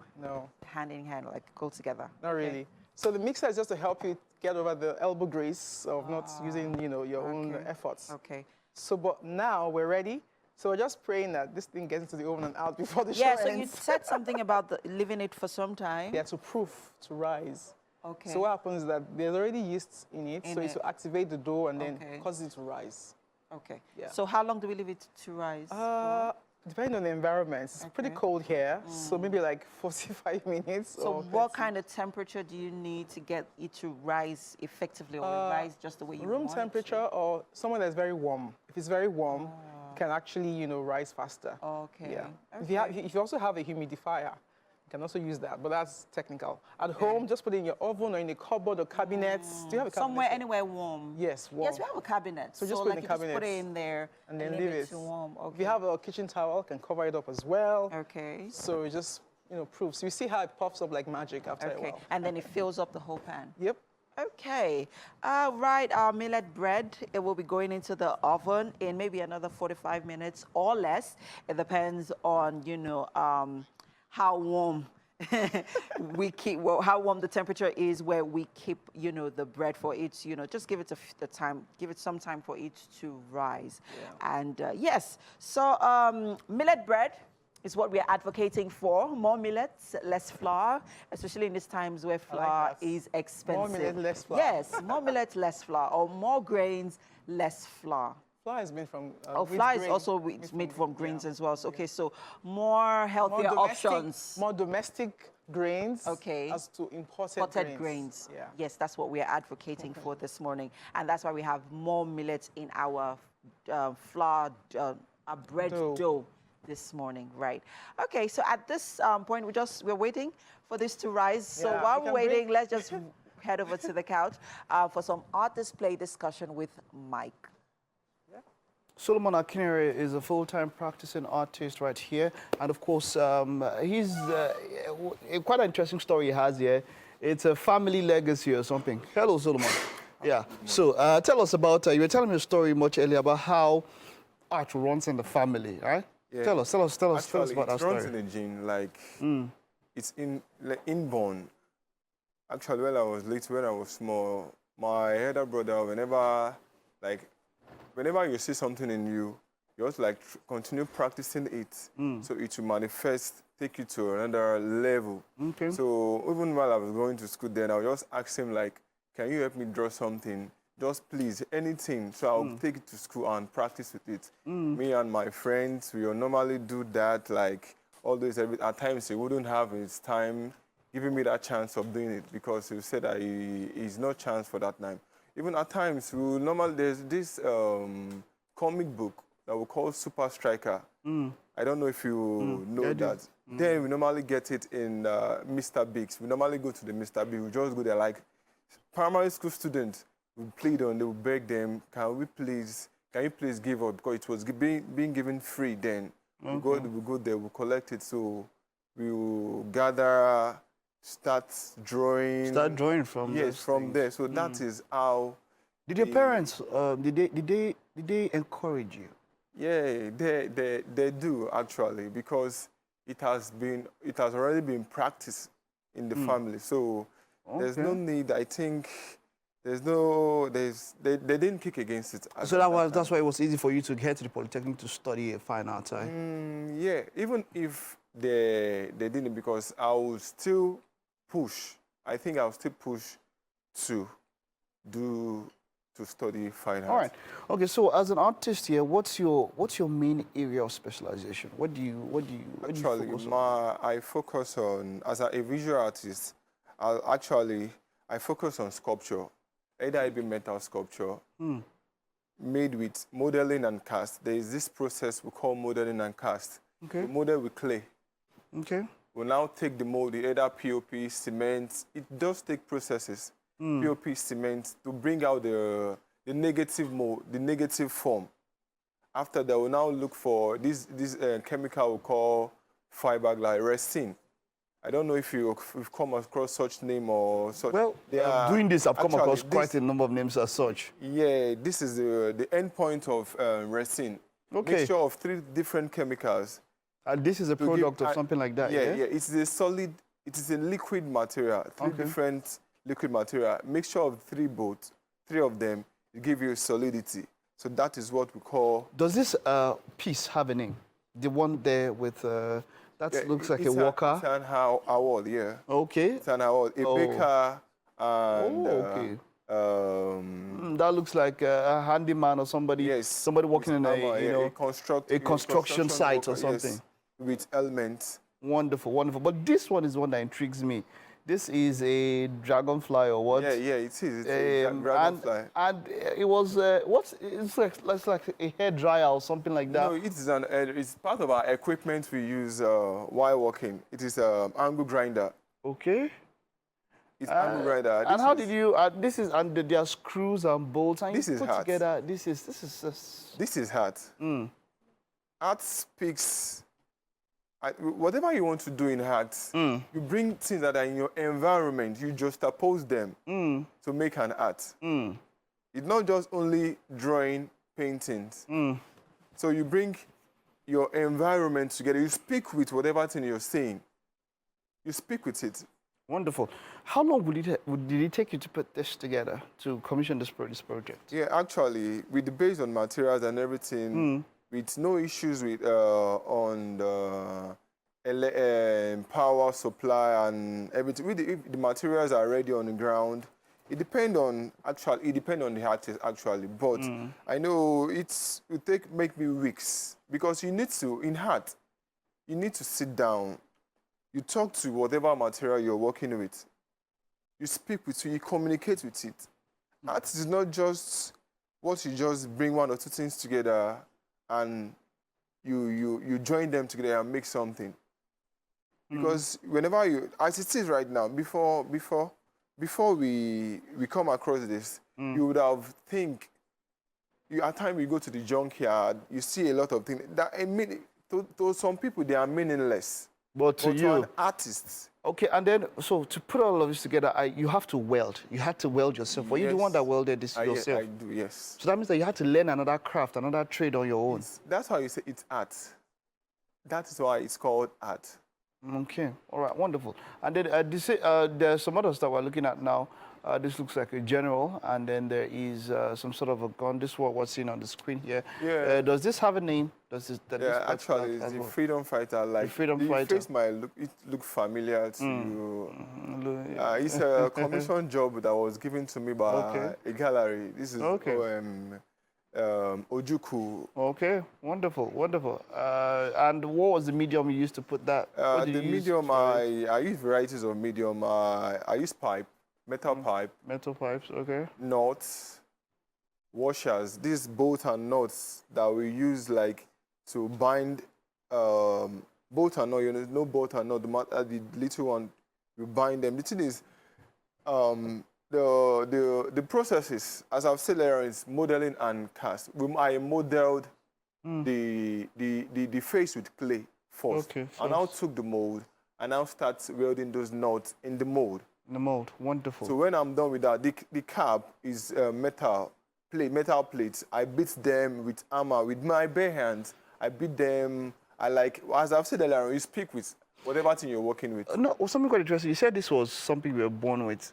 hand in hand, like go together. Not really. So the mixer is just to help you get over the elbow grease of not using, your own efforts. Okay. So, but now we're ready. So we're just praying that this thing gets into the oven and out before the show ends. Yeah, so you said something about leaving it for some time. Yeah, to proof, to rise. Okay. So what happens is that there's already yeast in it, so it's to activate the dough and then cause it to rise. Okay. Yeah. So how long do we leave it to rise? Depending on the environment. It's pretty cold here, so maybe like 45 minutes. So what kind of temperature do you need to get it to rise effectively or rise just the way you want it? Room temperature or somewhere that's very warm. If it's very warm, it can actually, rise faster. Okay. Yeah. If you also have a humidifier, you can also use that, but that's technical. At home, just put it in your oven or in a cupboard or cabinets. Do you have a cabinet? Somewhere, anywhere warm. Yes, warm. Yes, we have a cabinet. So just put it in cabinets. Just put it in there and then leave it to warm. Okay. If you have a kitchen towel, you can cover it up as well. Okay. So it just, proofs. You see how it puffs up like magic after a while. And then it fills up the whole pan. Yep. Okay. Right, our millet bread, it will be going into the oven in maybe another 45 minutes or less. It depends on, how warm how warm the temperature is where we keep, the bread for it, just give it some time for it to rise. Yeah. And yes, so millet bread is what we are advocating for. More millets, less flour, especially in these times where flour is expensive. More millet, less flour. Yes, more millet, less flour, or more grains, less flour. Flour is made from flour is also made from grains as well. So, okay, so more healthier options. More domestic grains as to imported grains. Yeah. Yes, that's what we are advocating for this morning. And that's why we have more millets in our flour, our bread dough this morning, right? Okay, so at this point, we're waiting for this to rise. So while we're waiting, let's just head over to the couch for some art display discussion with Mike. Solomon Akinere is a full-time practicing artist right here. And of course, he's quite an interesting story he has here. It's a family legacy or something. Hello, Solomon. Yeah. So tell us about, you were telling me a story much earlier about how art runs in the family, right? Yeah. Tell us about that story. It runs in the gene, like, it's inborn. Actually, when I was small, my elder brother, whenever you see something in you, you also like continue practicing it, so it will manifest, take you to another level. Okay. So even while I was going to school then, I would just ask him like, can you help me draw something? Just please, anything. So I'll take it to school and practice with it. Me and my friends, we will normally do that, like always. At times he wouldn't have his time giving me that chance of doing it because he said that he's no chance for that time. Even at times, there's this comic book that we call Super Striker. I don't know if you know that. Then we normally get it in Mr. Biggs. We normally go to the Mr. Biggs. We just go there like primary school students. We plead on, they will beg them, can you please give up? Because it was being given free then. Okay. We go there, we collect it. So we will gather, start drawing. Start drawing from there. So that is how. Did your parents, did they encourage you? Yeah, they do actually, because it has already been practiced in the family. So there's no need, I think, they didn't kick against it. So that's why it was easy for you to get to the Polytechnic to study a fine arts, right? Yeah, even if they didn't, because I will still push. I think I'll still push to study fine arts. All right. Okay. So as an artist here, what's your main area of specialization? What do you focus on? I focus on, as a visual artist, I focus on sculpture. Either it be metal sculpture made with modeling and cast. There is this process we call modeling and cast. Okay. We model with clay. Okay. We now take the mold, either POP, cement. It does take processes. POP, cement, to bring out the negative mold, the negative form. After that, we'll now look for this chemical we call fiberglass, resin. I don't know if you've come across such name or such. Well, doing this, I've come across quite a number of names as such. Yeah, this is the end point of resin. Okay. Mixture of 3 different chemicals. And this is a product of something like that, yeah? Yeah, it's a solid, it is a liquid material, 3 different liquid material. Mixture of 3 of them, it give you solidity. So that is what we call... Does this piece have a name? The one there with... looks like a walker. It's an award, yeah. Okay. It's an award. A baker and... okay. That looks like a handyman or somebody. Yes. Somebody working in a construction site or something. Yes, with elements. Wonderful, wonderful. But this one is one that intrigues me. This is a dragonfly or what? Yeah, it is. It's a dragonfly. And it was it's like a hair dryer or something like that. No, it's part of our equipment we use while working. It is an angle grinder. Okay. It's angle grinder. And how did you? This is under there are screws and bolts. And this you is put hard. together. This is hard. Art speaks. Whatever you want to do in art, you bring things that are in your environment, you just oppose them to make an art. It's not just only drawing, paintings. So you bring your environment together. You speak with whatever thing you're saying. You speak with it. Wonderful. How long did it take you to put this together, to commission this project? Yeah, actually, with the based on materials and everything, with no issues with on the power supply and everything. If the materials are already on the ground, it depends on the artist actually. But I know it will make me weeks, because you need to, in art, you need to sit down. You talk to whatever material you're working with. You speak with it, you communicate with it. Art is not just what you just bring 1 or 2 things together and you join them together and make something. Because whenever as it is right now, before we come across this, you would have at times you go to the junkyard, you see a lot of things that to some people they are meaningless. But to you, an artist. Okay, and then, so to put all of this together, you have to weld. You had to weld yourself. Were you the one that welded this yourself? I do, yes. So that means that you had to learn another craft, another trade on your own. That's how you say it's art. That is why it's called art. Okay, all right, wonderful. And then there's some other stuff we're looking at now. This looks like a general, and then there is some sort of a gun. This is what's seen on the screen here. Yeah. Does this have a name? Actually, it's the freedom fighter. Like the freedom fighter. Face might look familiar to you. It's a commission job that was given to me by a gallery. This is Ojuku. Okay, wonderful, wonderful. And what was the medium you used to put that? The medium, I use varieties of medium. I use pipe. Metal pipe. Metal pipes, okay. Nuts, washers. These bolts and nuts that we use like to bind bolt and nut. You know bolt and nut. The little one, we bind them. The thing is, the processes, as I've said earlier, is modeling and cast. I modeled the face with clay first. Okay, and now took the mold and now start welding those nuts in the mold. In the mold, wonderful. So when I'm done with that, the cap is metal plates. I beat them with hammer, with my bare hands. I beat them. As I've said earlier, you speak with whatever thing you're working with. No, something quite interesting. You said this was something we were born with.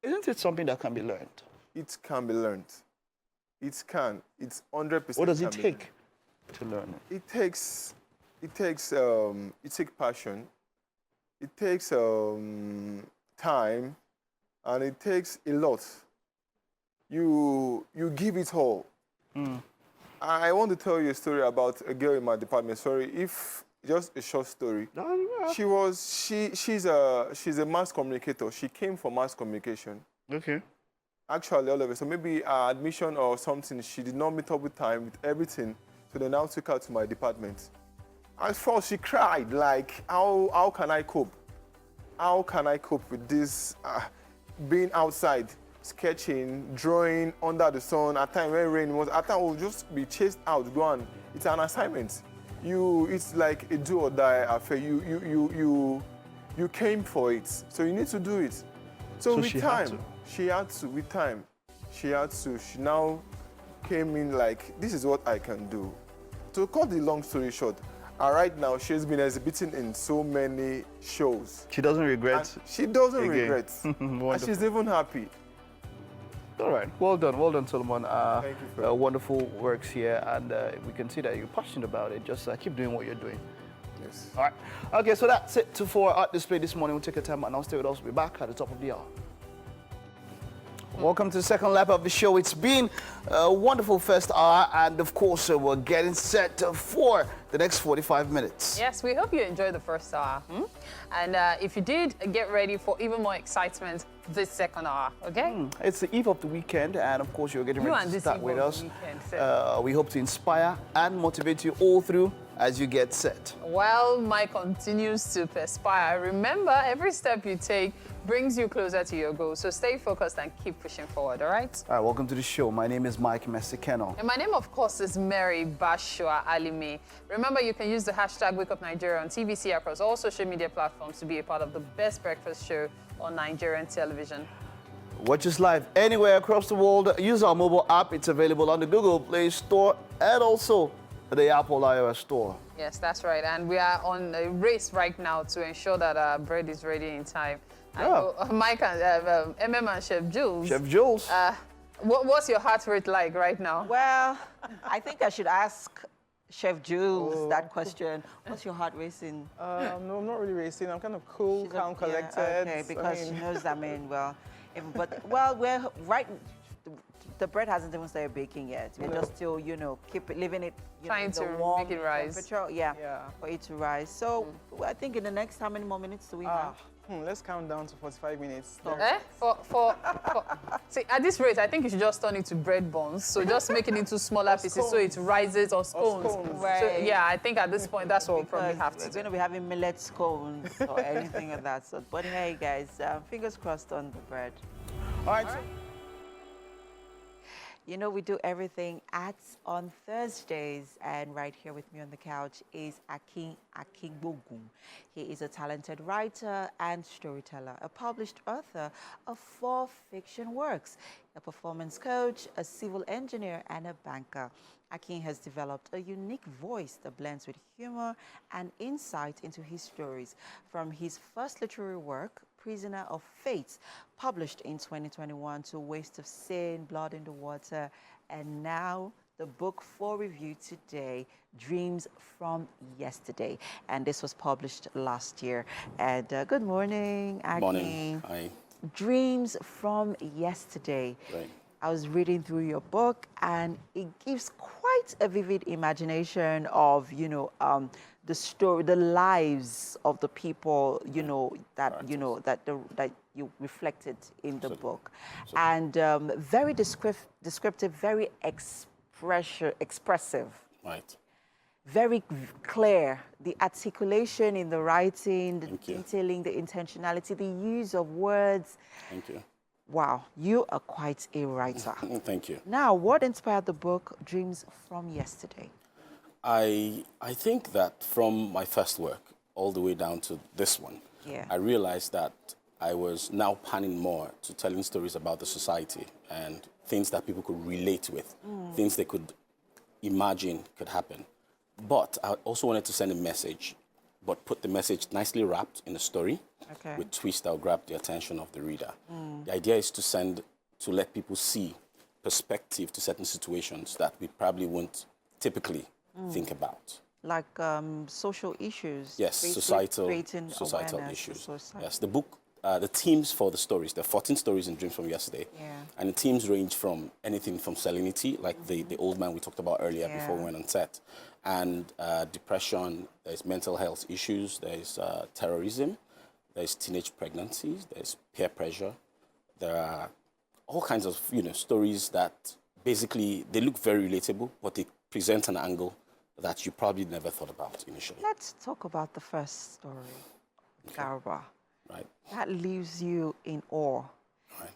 Isn't it something that can be learned? It can be learned. It can. It's 100%. What does it take to learn it? It takes passion. It takes time, and it takes a lot. You give it all. I want to tell you a story about a girl in my department. Sorry, if just a short story. She's a mass communicator. She came for mass communication. Okay. Actually, all of it. So maybe her admission or something, she did not meet up with time with everything. So they now took her to my department. At first, she cried like, how can I cope? How can I cope with this being outside, sketching, drawing under the sun? At times when rain was, at times we'll just be chased out, go on. It's an assignment. It's like a do or die affair. You came for it, so you need to do it. So with time, she had to. With time, she had to. She now came in like, this is what I can do. To cut the long story short, right now, she's been exhibiting in so many shows. She doesn't regret. She doesn't regret. And she's even happy. All right. Well done, Solomon. Thank you for wonderful works here, and we can see that you're passionate about it. Just keep doing what you're doing. Yes. All right. Okay, so that's it for our art display this morning. We'll take a time and I'll stay with us. We'll be back at the top of the hour. Welcome to the second lap of the show. It's been a wonderful first hour, and of course, we're getting set for the next 45 minutes. Yes, we hope you enjoyed the first hour. And if you did, get ready for even more excitement this second hour, okay? It's the eve of the weekend, and of course, you're getting ready to start with us. We hope to inspire and motivate you all through as you get set. While Mike continues to perspire, remember, every step you take brings you closer to your goal. So stay focused and keep pushing forward, all right? All right, welcome to the show. My name is Mike Mesikeno. And my name, of course, is Mary Bashua Alime. Remember, you can use the hashtag WakeUpNigeria on TVC across all social media platforms to be a part of the best breakfast show on Nigerian television. Watch us live anywhere across the world. Use our mobile app. It's available on the Google Play Store and also the Apple iOS Store. Yes, that's right. And we are on a race right now to ensure that our bread is ready in time. Yeah. Mike and MM and Chef Jules. Chef Jules. What's your heart rate like right now? Well, I think I should ask Chef Jules that question. What's your heart racing? No, I'm not really racing. I'm kind of cool, calm, collected. Okay, because she knows, we're right. The bread hasn't even started baking yet. We're just still, keep leaving it, trying to warm make it rise. Temperature, for it to rise. So I think in the next, how many more minutes do we have? Let's count down to 45 minutes. See, at this rate, I think you should just turn it to bread buns. So just make it into smaller pieces so it rises, or scones. Right. So, yeah, I think at this point, that's what we'll probably have to do. We're going to be having millet scones or anything of that sort. But hey, guys, fingers crossed on the bread. All right. You know, we do everything on Thursdays, and right here with me on the couch is Akin Akingbogun. He is a talented writer and storyteller, a published author of 4 fiction works, a performance coach, a civil engineer, and a banker. Akin has developed a unique voice that blends with humor and insight into his stories. From his first literary work, Prisoner of Fate, published in 2021, to Waste of Sin, Blood in the Water, and now the book for review today, Dreams from Yesterday. And this was published last year. And good morning, Akin. Morning. Hi. Dreams from Yesterday. Right. I was reading through your book, and it gives quite a vivid imagination of, the story, the lives of the people, that you reflected in the book. And very descriptive, very expressive. Right. Very clear. The articulation in the writing, the detailing, the intentionality, the use of words. Thank you. Wow, you are quite a writer. Thank you. Now, what inspired the book, Dreams from Yesterday? I think that from my first work all the way down to this one, I realized that I was now panning more to telling stories about the society and things that people could relate with, things they could imagine could happen. But I also wanted to send a message, but put the message nicely wrapped in a story with twists that will grab the attention of the reader. The idea is to let people see perspective to certain situations that we probably won't typically think about. Like social issues? Yes, societal issues. Yes, the book, the themes for the stories, there are 14 stories in Dreams from Yesterday. And the themes range from anything from salinity, like the old man we talked about earlier before we went on set, and depression, there's mental health issues, there's terrorism, there's teenage pregnancies, there's peer pressure. There are all kinds of stories that basically, they look very relatable, but they present an angle that you probably never thought about initially. Let's talk about the first story, Garba. Right. That leaves you in awe,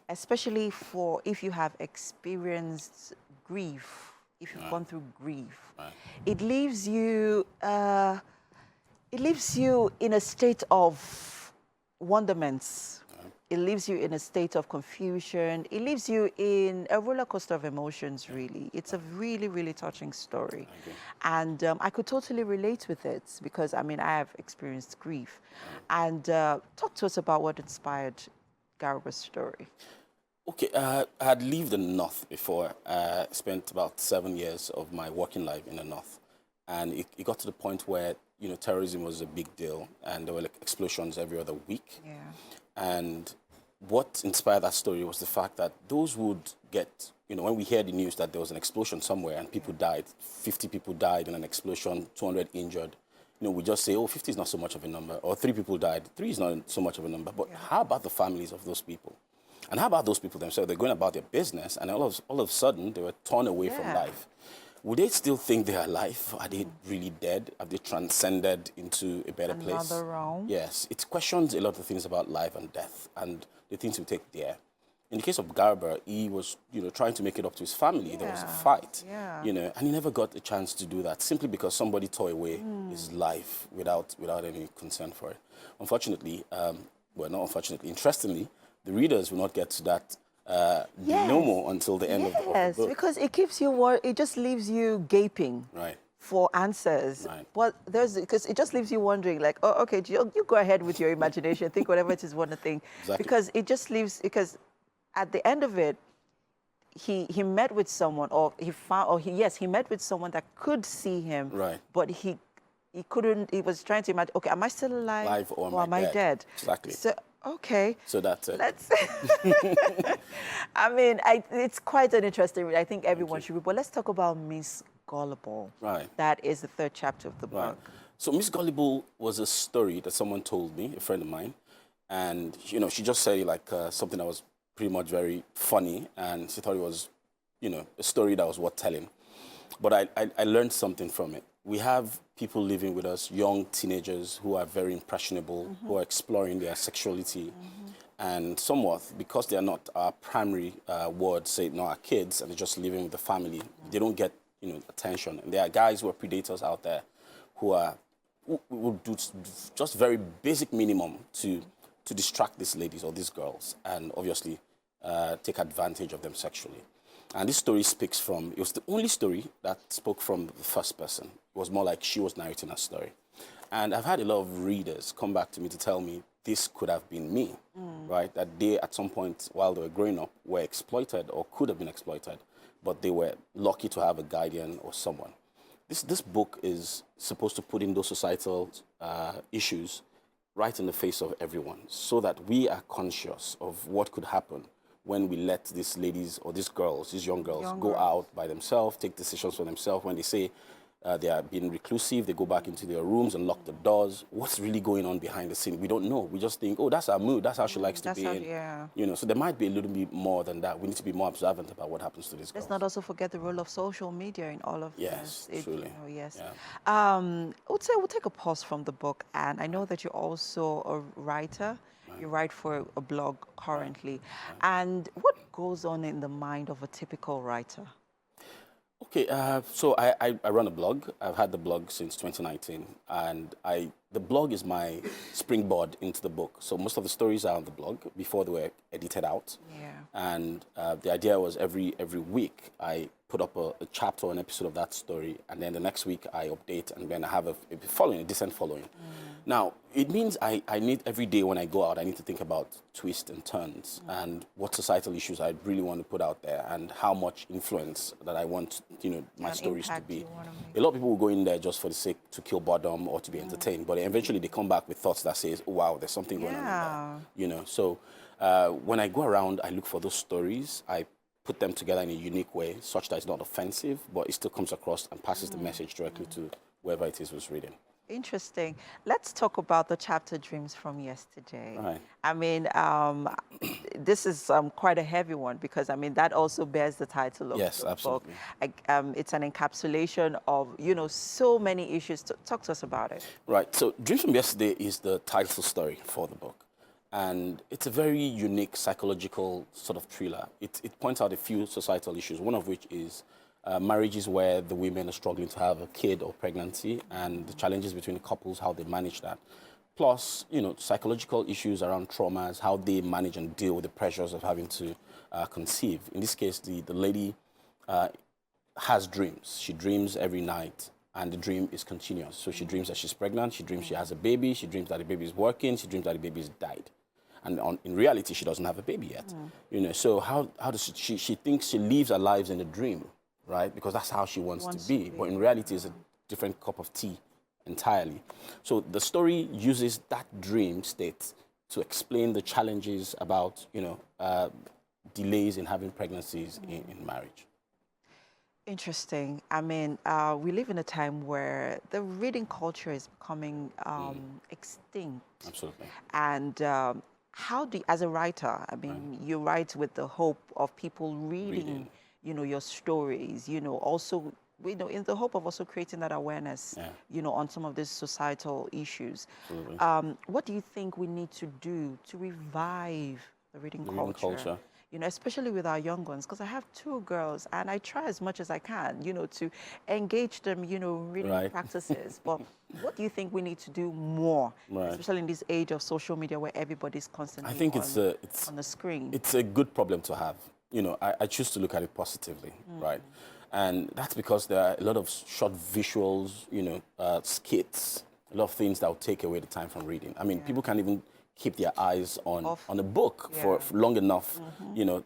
especially if you have experienced grief, if you've gone through grief. It leaves you in a state of wonderment. It leaves you in a state of confusion. It leaves you in a roller coaster of emotions, really. It's a really, really touching story. And I could totally relate with it because, I have experienced grief. And talk to us about what inspired Garba's story. Okay, I had lived in the North before. I spent about 7 years of my working life in the North. And it got to the point where, terrorism was a big deal. And there were explosions every other week. And what inspired that story was the fact that those would get, when we hear the news that there was an explosion somewhere and people died, 50 people died in an explosion, 200 injured, we just say, 50 is not so much of a number, or 3 people died, 3 is not so much of a number. But how about the families of those people? And how about those people themselves? They're going about their business, and all of a sudden, they were torn away from life. Would they still think they are alive? Are they really dead? Have they transcended into a better place? Another realm? Yes. It questions a lot of things about life and death and the things we take there. In the case of Garba, he was, trying to make it up to his family. There was a fight, and he never got a chance to do that simply because somebody tore away his life without any concern for it. Unfortunately, well, not unfortunately, interestingly, the readers will not get to that no more until the end of the book. Yes, because it keeps you, it just leaves you gaping for answers. But because it just leaves you wondering, like, oh, okay, you go ahead with your imagination, think whatever it is you want to think. Because it just leaves, because at the end of it, he met with someone, or he met with someone that could see him, but he couldn't, he was trying to imagine, okay, am I still alive or am I dead? Exactly. So, okay. So that's it. Let's it's quite an interesting read. I think everyone should read. But let's talk about Miss Gullible. That is the 3rd chapter of the book. So Miss Gullible was a story that someone told me, a friend of mine. And, she just said something that was pretty much very funny. And she thought it was, a story that was worth telling. But I learned something from it. We have people living with us, young teenagers who are very impressionable, who are exploring their sexuality. And somewhat, because they are not our primary ward, say, not our kids, and they're just living with the family, they don't get, attention. And there are guys who are predators out there who will do just very basic minimum to distract these ladies or these girls, and obviously take advantage of them sexually. And this story speaks from, it was the only story that spoke from the first person. It was more like she was narrating her story. And I've had a lot of readers come back to me to tell me this could have been me, right? That they, at some point while they were growing up, were exploited or could have been exploited, but they were lucky to have a guardian or someone. This book is supposed to put in those societal issues right in the face of everyone, so that we are conscious of what could happen when we let these ladies or these girls, these young girls, go out by themselves, take decisions for themselves. When they say they are being reclusive, they go back into their rooms and lock the doors. What's really going on behind the scene? We don't know. We just think, oh, that's her mood. That's how she likes to be in. So there might be a little bit more than that. We need to be more observant about what happens to these girls. Let's not also forget the role of social media in all of this. Yes, truly. Yes. Yeah. We'll take a pause from the book, and I know that you're also a writer. You write for a blog currently. And what goes on in the mind of a typical writer? Okay, so I run a blog. I've had the blog since 2019, and the blog is my springboard into the book. So most of the stories are on the blog before they were edited out. Yeah. And the idea was every week I put up a chapter or an episode of that story, and then the next week I update, and then I have a decent following. Now, it means I need, every day when I go out, I need to think about twists and turns and what societal issues I really want to put out there, and how much influence that I want, my stories to be. A lot of people will go in there just for the sake to kill boredom or to be entertained, but eventually they come back with thoughts that says, oh, wow, there's something going on in there. So when I go around, I look for those stories. I put them together in a unique way, such that it's not offensive, but it still comes across and passes the message directly to whoever it is who's reading. Interesting. Let's talk about the chapter Dreams from Yesterday. Right. I mean, this is quite a heavy one, because, I mean, that also bears the title of the absolutely. book. It's an encapsulation of, so many issues. Talk to us about it. Right. So Dreams from Yesterday is the title story for the book. And it's a very unique psychological sort of thriller. It points out a few societal issues, one of which is marriages where the women are struggling to have a kid or pregnancy, and the challenges between the couples, how they manage that. Plus, psychological issues around traumas, how they manage and deal with the pressures of having to conceive. In this case, the lady has dreams. She dreams every night, and the dream is continuous. So she dreams that she's pregnant, she dreams she has a baby, she dreams that the baby is working, she dreams that the baby has died. And in reality, she doesn't have a baby yet. So how does she thinks she lives her lives in a dream, right? Because that's how she wants to be. But in reality, it's a different cup of tea entirely. So the story uses that dream state to explain the challenges about, delays in having pregnancies in marriage. Interesting. I mean, we live in a time where the reading culture is becoming extinct. Absolutely. And as a writer, I mean, you write with the hope of people reading. Your stories, also, in the hope of also creating that awareness, on some of these societal issues. What do you think we need to do to revive the reading culture? Especially with our young ones, because I have 2 girls, and I try as much as I can, to engage them, reading practices. But what do you think we need to do more, especially in this age of social media where everybody's constantly on the screen? It's a good problem to have. I choose to look at it positively, right? And that's because there are a lot of short visuals, skits, a lot of things that will take away the time from reading. I mean, people can't even keep their eyes on a book for long enough.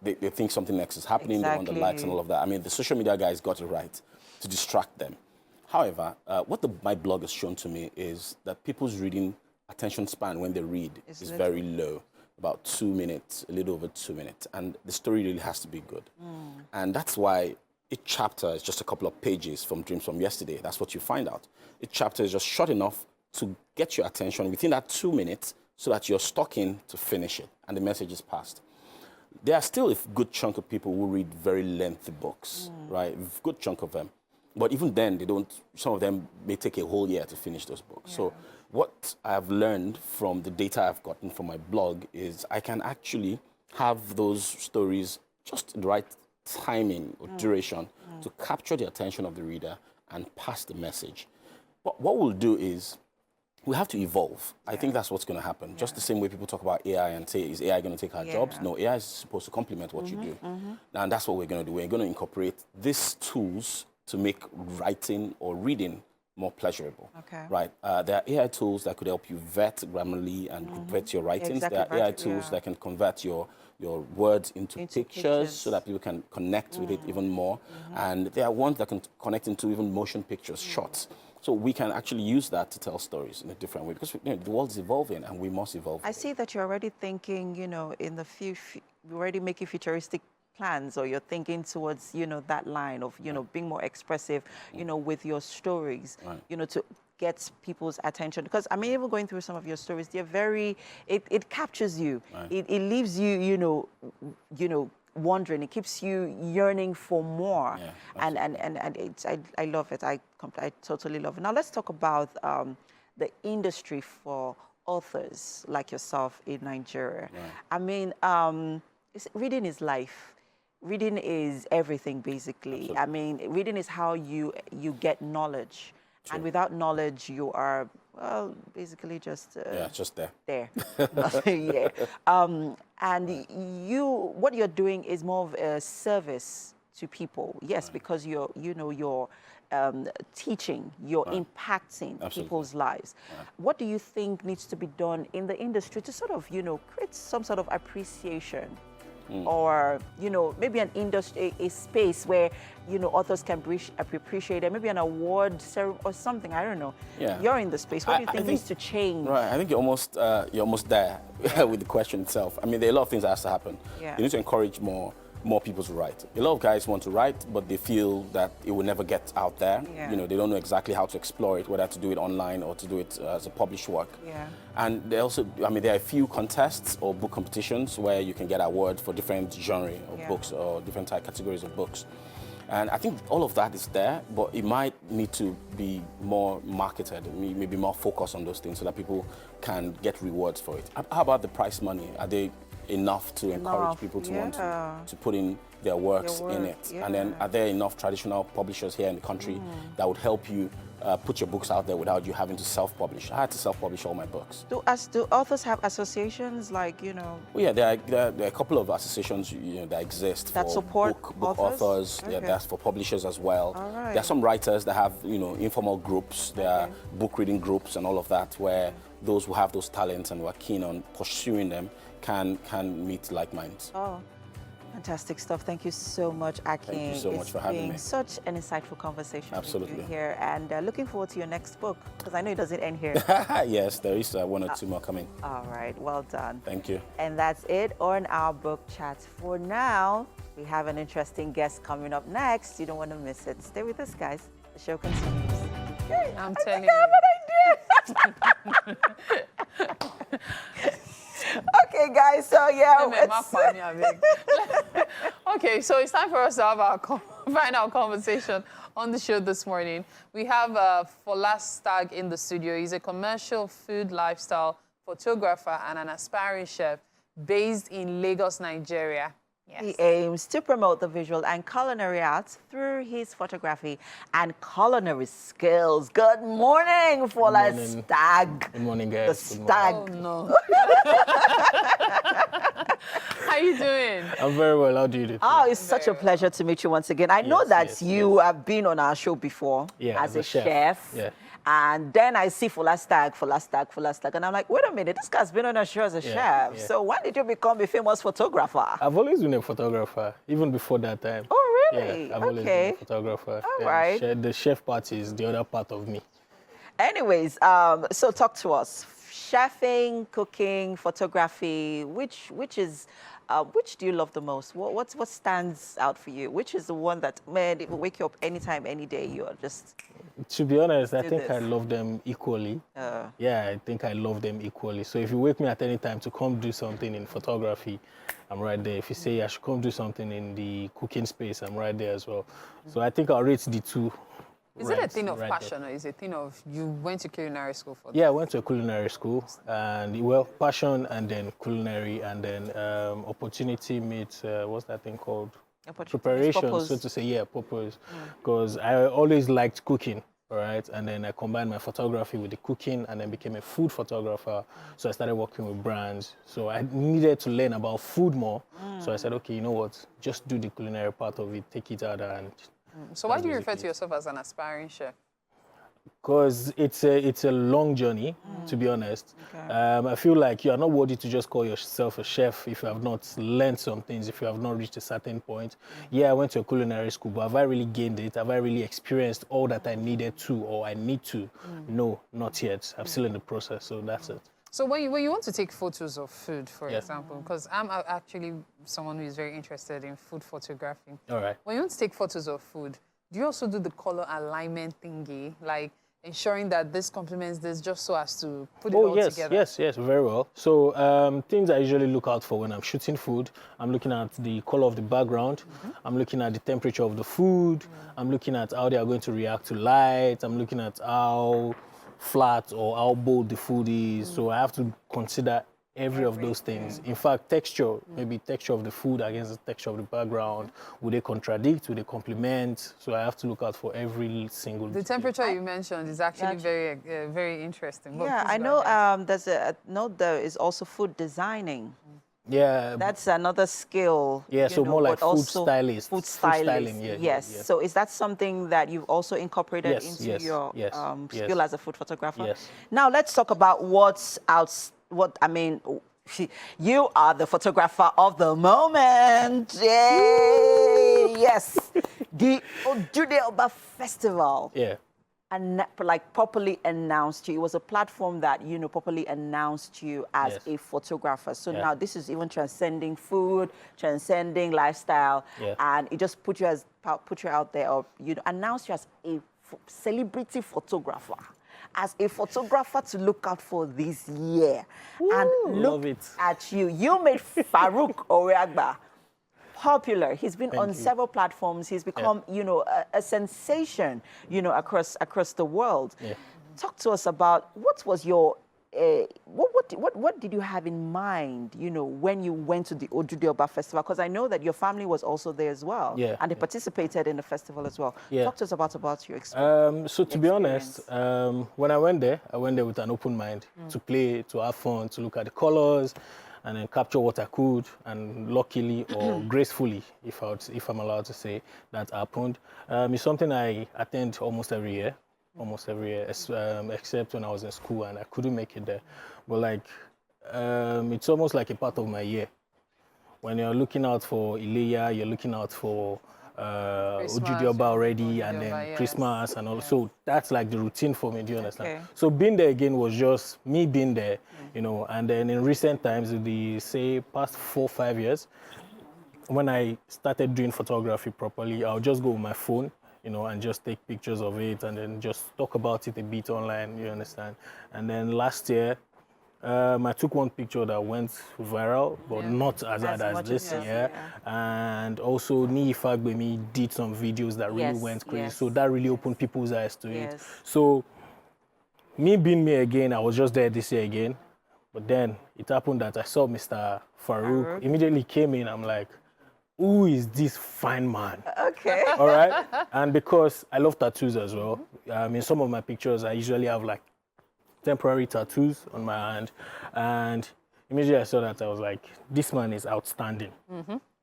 They think something next is happening, they want the likes and all of that. I mean, the social media guys got it right to distract them. However, what my blog has shown to me is that people's reading attention span when they read is very low. About 2 minutes, a little over 2 minutes. And the story really has to be good. And that's why each chapter is just a couple of pages from Dreams from Yesterday. That's what you find out. Each chapter is just short enough to get your attention within that 2 minutes so that you're stuck in to finish it and the message is passed. There are still a good chunk of people who read very lengthy books, right? A good chunk of them. But even then, some of them may take a whole year to finish those books. Yeah. So what I've learned from the data I've gotten from my blog is I can actually have those stories just the right timing or duration to capture the attention of the reader and pass the message. But what we'll do is we have to evolve. I think that's what's going to happen. Just the same way people talk about AI and say, is AI going to take our jobs? No, AI is supposed to complement what you do. And that's what we're going to do. We're going to incorporate these tools to make writing or reading more pleasurable. Right? There are AI tools that could help you vet grammarly and vet your writings. There are AI tools that can convert your words into pictures so that people can connect with it even more. And there are ones that can connect into even motion pictures, shots. So we can actually use that to tell stories in a different way because the world is evolving and we must evolve. I see that you're already thinking, in the future, you're already making futuristic plans, or you're thinking towards, that line of, being more expressive, with your stories, to get people's attention. Because I mean, even going through some of your stories, they're very, it captures you. It leaves you, wondering. It keeps you yearning for more. And I love it. I totally love it. Now let's talk about the industry for authors like yourself in Nigeria. I mean, reading is life. Reading is everything, basically. Absolutely. I mean, reading is how you get knowledge. True. And without knowledge, you are, well, basically just... just there. There. And what you're doing is more of a service to people. Yes, because you're teaching, you're impacting people's lives. What do you think needs to be done in the industry to sort of, create some sort of appreciation? Or, maybe an industry, a space where, authors can appreciate it, maybe an award ceremony or something, I don't know. Yeah. You're in the space. What do you think needs to change? Right, I think you're almost there with the question itself. I mean, there are a lot of things that has to happen. You need to encourage more people to write. A lot of guys want to write, but they feel that it will never get out there. They don't know exactly how to explore it, whether to do it online or to do it as a published work. And they also, I mean, there are a few contests or book competitions where you can get awards for different genre of books or different type categories of books. And I think all of that is there, but it might need to be more marketed, maybe more focused on those things so that people can get rewards for it. How about the prize money? Are they enough to encourage people to want to put in their works in it? And then are there enough traditional publishers here in the country that would help you put your books out there without you having to self-publish? I had to self-publish all my books. Do authors have associations like, Well, yeah, there are a couple of associations that exist that for support book authors. That's for publishers as well. There are some writers that have informal groups. There are book reading groups and all of that where those who have those talents and who are keen on pursuing them can meet like minds. Oh, fantastic stuff. Thank you so much, Akin. Thank you so much for having me. It's been such an insightful conversation Absolutely. with you here, and looking forward to your next book, because I know it doesn't end here. Yes, there is one or two more coming. All right, well done. Thank you. And that's it on our book chat for now. We have an interesting guest coming up next. You don't want to miss it. Stay with us, guys. The show continues. I'm telling you. Okay, guys, so okay, so it's time for us to have our final conversation on the show this morning. We have Fola Stag in the studio. He's a commercial food lifestyle photographer and an aspiring chef based in Lagos, Nigeria. Yes. He aims to promote the visual and culinary arts through his photography and culinary skills. Good morning, Fola Stag. Good morning, guys. The stag. Oh, no. How you doing? I'm very well. How do you do? Oh, it's such a pleasure to meet you once again. I know that you have been on our show before as a chef. Yeah. And then I see Fola Stag. And I'm like, wait a minute, this guy's been on a show as a chef. Yeah. So when did you become a famous photographer? I've always been a photographer, even before that time. Oh, really? Yeah, I've always been a photographer. All right. The chef part is the other part of me. Anyways, so talk to us. Chefing, cooking, photography, which do you love the most? What stands out for you? Which is the one that, man, it will wake you up anytime, any day, you are just... To be honest, I think I love them equally. Yeah, I think I love them equally. So if you wake me at any time to come do something in photography, I'm right there. If you say I should come do something in the cooking space, I'm right there as well. So I think I'll rate the two Is it a thing of passion or is it a thing of you went to culinary school for that? Yeah, I went to a culinary school, and well, passion and then culinary, and then opportunity meets what's that thing called? Preparation, so to say. Yeah, purpose. Because I always liked cooking. All right, and then I combined my photography with the cooking and then became a food photographer. So I started working with brands. So I needed to learn about food more. So I said, okay, you know what, just do the culinary part of it, take it out. And so why do you refer to yourself as an aspiring chef? Because it's a long journey, to be honest. Okay. I feel like you are not worthy to just call yourself a chef if you have not learned some things, if you have not reached a certain point. Yeah, I went to a culinary school, but have I really gained it? Have I really experienced all that I needed to or I need to? No, not yet. I'm still in the process, so that's it. So when you want to take photos of food, for example, because I'm actually someone who is very interested in food photography. All right. When you want to take photos of food, do you also do the color alignment thingy, like ensuring that this complements this just so as to put it all together? Yes, very well. So things I usually look out for when I'm shooting food, I'm looking at the color of the background, I'm looking at the temperature of the food, I'm looking at how they are going to react to light, I'm looking at how flat or how bold the food is. So I have to consider every of those things. In fact, texture, maybe texture of the food against the texture of the background. Would they contradict? Would they complement? So I have to look out for every single The temperature you mentioned is actually very interesting. Yeah, I know there's a note there is also food designing. Yeah. That's another skill. Yeah, so more like food stylist. Food styling, yes. So is that something that you've also incorporated into your skill as a food photographer? Yes. Now let's talk about you are the photographer of the moment. Yay! Yes. The Ojude Oba Festival. Yeah. And properly announced you. It was a platform that, properly announced you as a photographer. So now this is even transcending food, transcending lifestyle, and it just put you out there, or announced you as a celebrity photographer, as a photographer to look out for this year. Ooh, and look at you. You made Farouk Oreagba popular. He's been on several platforms. He's become, a sensation, across the world. Yeah. Talk to us about what was your, what did you have in mind, when you went to the Ojude Oba Festival? Because I know that your family was also there as well. Yeah. And they participated in the festival as well. Yeah. Talk to us about your experience. So to be honest, when I went there with an open mind to play, to have fun, to look at the colors, and then capture what I could, and luckily or gracefully, if I'm allowed to say, that happened. It's something I attend almost every year, except when I was in school and I couldn't make it there. But it's almost like a part of my year. When you're looking out for Ileya, you're looking out for Ojude Oba already, and then Christmas and all. So that's like the routine for me, do you understand? Okay. So being there again was just me being there, and then in recent times, the past 4 or 5 years, when I started doing photography properly, I'll just go with my phone, and just take pictures of it and then just talk about it a bit online, you understand? And then last year, I took one picture that went viral, but not as hard as this year. And also, Ni Ifagbemi did some videos that really went crazy. So that really opened people's eyes to it. So me being me again, I was just there this year again. But then it happened that I saw Mr. Farouk. Immediately came in, I'm like, who is this fine man? Okay. All right. And because I love tattoos as well, in some of my pictures, I usually have temporary tattoos on my hand, and immediately I saw that, I was like, this man is outstanding.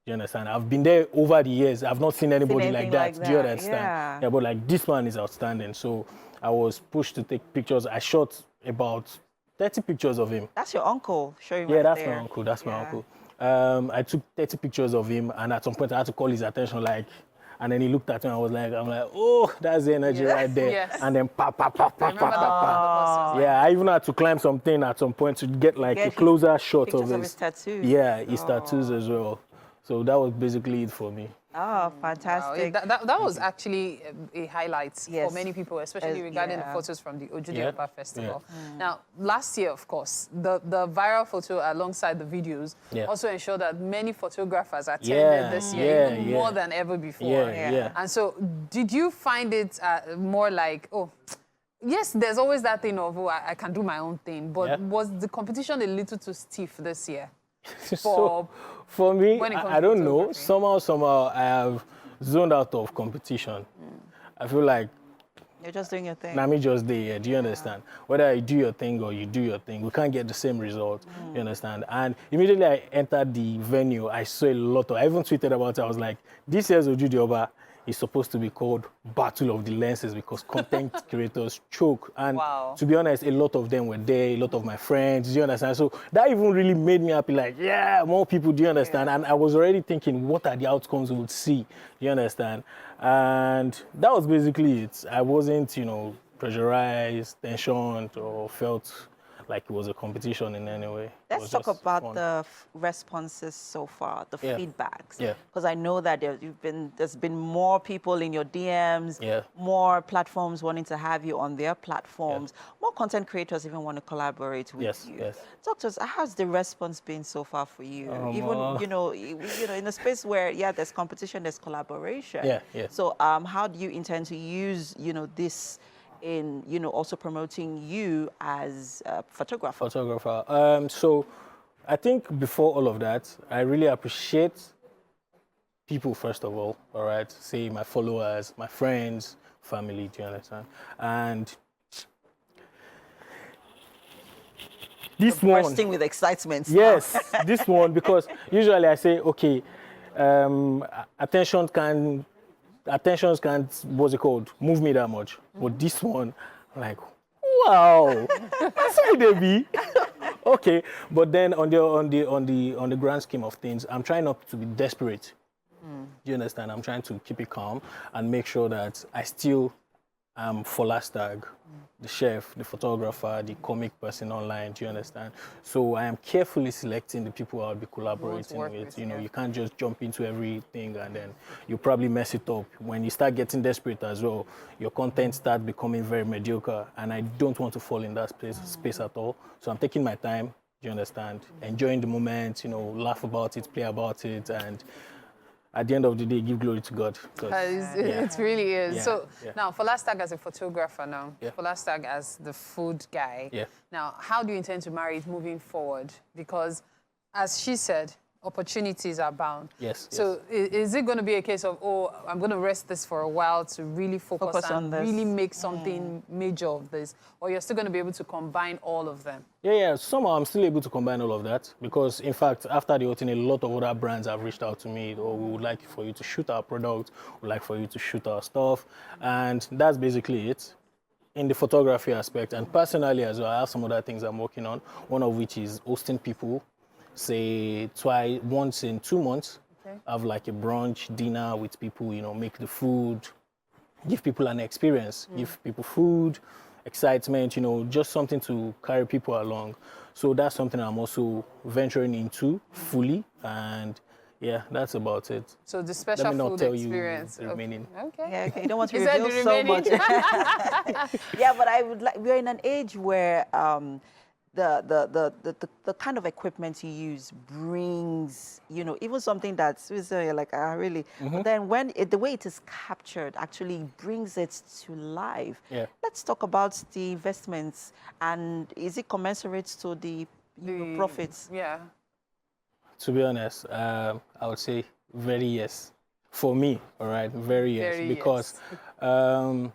You understand? I've been there over the years. I've not seen anybody like that. Do you understand? Yeah, but this man is outstanding. So I was pushed to take pictures. I shot about 30 pictures of him. That's your uncle showing my uncle. That's my uncle. I took 30 pictures of him, and at some point I had to call his attention, and then he looked at me and I'm like, oh, that's the energy right there. Yes. And then pa. Yeah, I even had to climb something at some point to get a closer shot of his tattoos. Yeah, his tattoos as well. So that was basically it for me. Oh, fantastic. Wow. That was actually a highlight for many people, especially regarding the photos from the Ojudi Festival. Now, last year, of course, the viral photo alongside the videos also ensured that many photographers attended this year, even more than ever before. And so, did you find it more like, oh, yes, there's always that thing of, oh, I can do my own thing, but was the competition a little too stiff this year? So, for me, I don't know. Somehow, I have zoned out of competition. I feel like you're just doing your thing. Nami just there. Do you understand? Whether you do your thing or you do your thing, we can't get the same result. You understand? And immediately I entered the venue, I saw a lot of. I even tweeted about it. I was like, this year's Ojudi Oba is supposed to be called Battle of the Lenses because content creators choke. And to be honest, a lot of them were there, a lot of my friends, do you understand? So that even really made me happy, like, yeah, more people, do you understand? And I was already thinking, what are the outcomes we would see, do you understand? And that was basically it. I wasn't, you know, pressurized, tensioned, or felt like it was a competition in any way. Let's talk about the responses so far, the feedbacks. Because I know that there's been more people in your DMs, more platforms wanting to have you on their platforms, more content creators even want to collaborate with you. Talk to us, how's the response been so far for you? Even, you know, in a space where, there's competition, there's collaboration. So how do you intend to use, you know, this in, you know, also promoting you as a photographer? So I think before all of that, I really appreciate people, first of all right? Say my followers, my friends, family, do you understand? And this one... Bursting with excitement. Yes, this one, because usually I say, okay, attention can't, what's it called, move me that much. But this one, like, wow, that's how they be. Okay, but then on the grand scheme of things, I'm trying not to be desperate. Do you understand? I'm trying to keep it calm and make sure that I still am Folastag, the chef, the photographer, the comic person online, do you understand? So I am carefully selecting the people I'll be collaborating with. You know, you can't just jump into everything and then you probably mess it up. When you start getting desperate as well, your content starts becoming very mediocre, and I don't want to fall in that space at all. So I'm taking my time, do you understand? Enjoying the moment, you know, laugh about it, play about it, and at the end of the day, give glory to God. It really is. Now, Folastag as a photographer now, Folastag as the food guy. Now, how do you intend to marry it moving forward? Because, as she said, opportunities are bound. So is it going to be a case of, oh, I'm going to rest this for a while to really focus on this, really make something major of this? Or you're still going to be able to combine all of them? Somehow I'm still able to combine all of that because, in fact, after the outing, a lot of other brands have reached out to me. Or we would like for you to shoot our product, we would like for you to shoot our stuff. And that's basically it in the photography aspect. And personally as well, I have some other things I'm working on, one of which is hosting people, say once in 2 months, have like a brunch dinner with people, you know, make the food, give people an experience, give people food, excitement, you know, just something to carry people along. So that's something I'm also venturing into fully, and that's about it. So the special Let me not food tell experience. You the remaining. You don't want to reveal so much. But I would like. We're in an age where the kind of equipment you use brings, you know, even something that's like, really. But then when the way it is captured actually brings it to life. Let's talk about the investments, and is it commensurate to the profits? To be honest, I would say very yes. For me, all right, very yes. Because I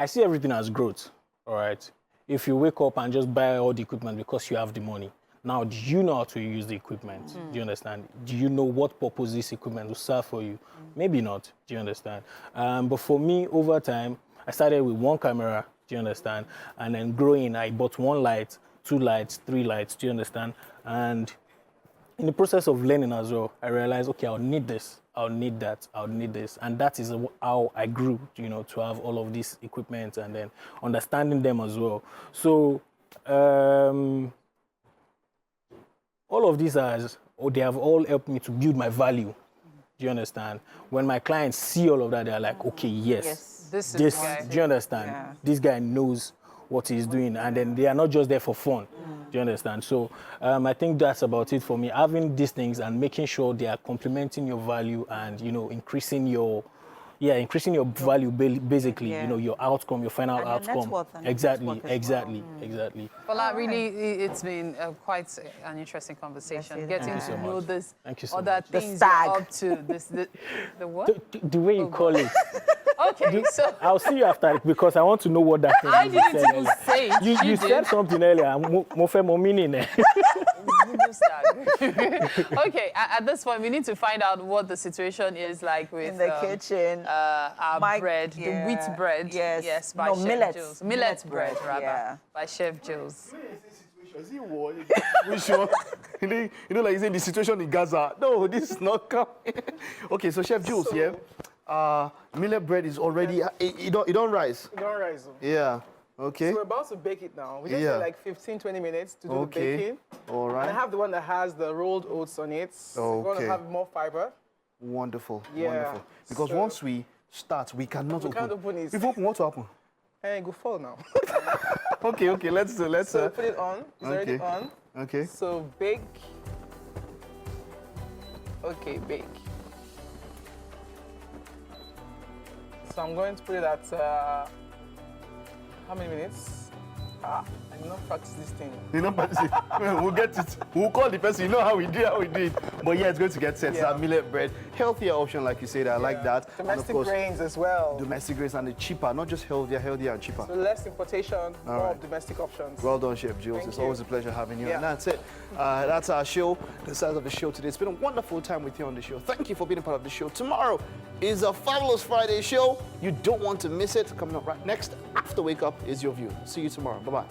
see everything as growth, all right? If you wake up and just buy all the equipment because you have the money, now do you know how to use the equipment? Do you understand? Do you know what purpose this equipment will serve for you? Maybe not, do you understand? But for me, over time, I started with one camera, do you understand? And then growing, I bought 1 light, 2 lights, 3 lights, do you understand? And in the process of learning as well, I realized, okay, I'll need this, I'll need that, I'll need this. And that is how I grew, you know, to have all of this equipment and then understanding them as well. So all of these has or they have all helped me to build my value. Do you understand? When my clients see all of that, they're like, okay, yes, this is guy. Do you understand? Yeah. This guy knows what he's doing, and then they are not just there for fun. Do you understand? So I think that's about it for me. Having these things and making sure they are complementing your value and, you know, increasing your value, basically, you know, your outcome, your final and outcome. Your net worth and exactly. Well, really, it's been quite an interesting conversation. Getting to know this, other things you're up to. The what? The way you call it. Okay, so I'll see you after because I want to know what that thing is. I didn't even say it. You said something earlier. More meaning. Okay, at this point, we need to find out what the situation is like with in the kitchen. Our bread, the wheat bread. Yes, by Chef millet. Jules. Millet bread, rather, by Chef Jules. Is it war? Which one? You know, like you say, the situation in Gaza. No, this is not coming. Okay, so Chef Jules, millet bread is already. It don't rise. It don't rise. Yeah. Okay. So we're about to bake it now. We just need like 15-20 minutes to do the baking. All right. And I have the one that has the rolled oats on it. So we're going to have more fiber. Wonderful. Yeah. Wonderful. Because once we start, we cannot open. We can't open it. If we open, what will happen? Hey, go fall now. Okay. Let's. So put it on. It's already on. Okay. So bake. Okay, bake. So I'm going to put it at how many minutes? I did not practice this thing. You know, we'll get it. We'll call the person. You know how we do it. But yeah, it's going to get set. It's millet bread. Healthier option, like you said. I like that. Domestic grains as well. Domestic grains and the cheaper, not just healthier and cheaper. So less importation, more of domestic options. Well done, Chef Jules. It's always a pleasure having you. And that's it. That's our show. The size of the show today. It's been a wonderful time with you on the show. Thank you for being a part of the show. Tomorrow is a fabulous Friday show. You don't want to miss it. Coming up right next after Wake Up is Your View. See you tomorrow. Bye-bye.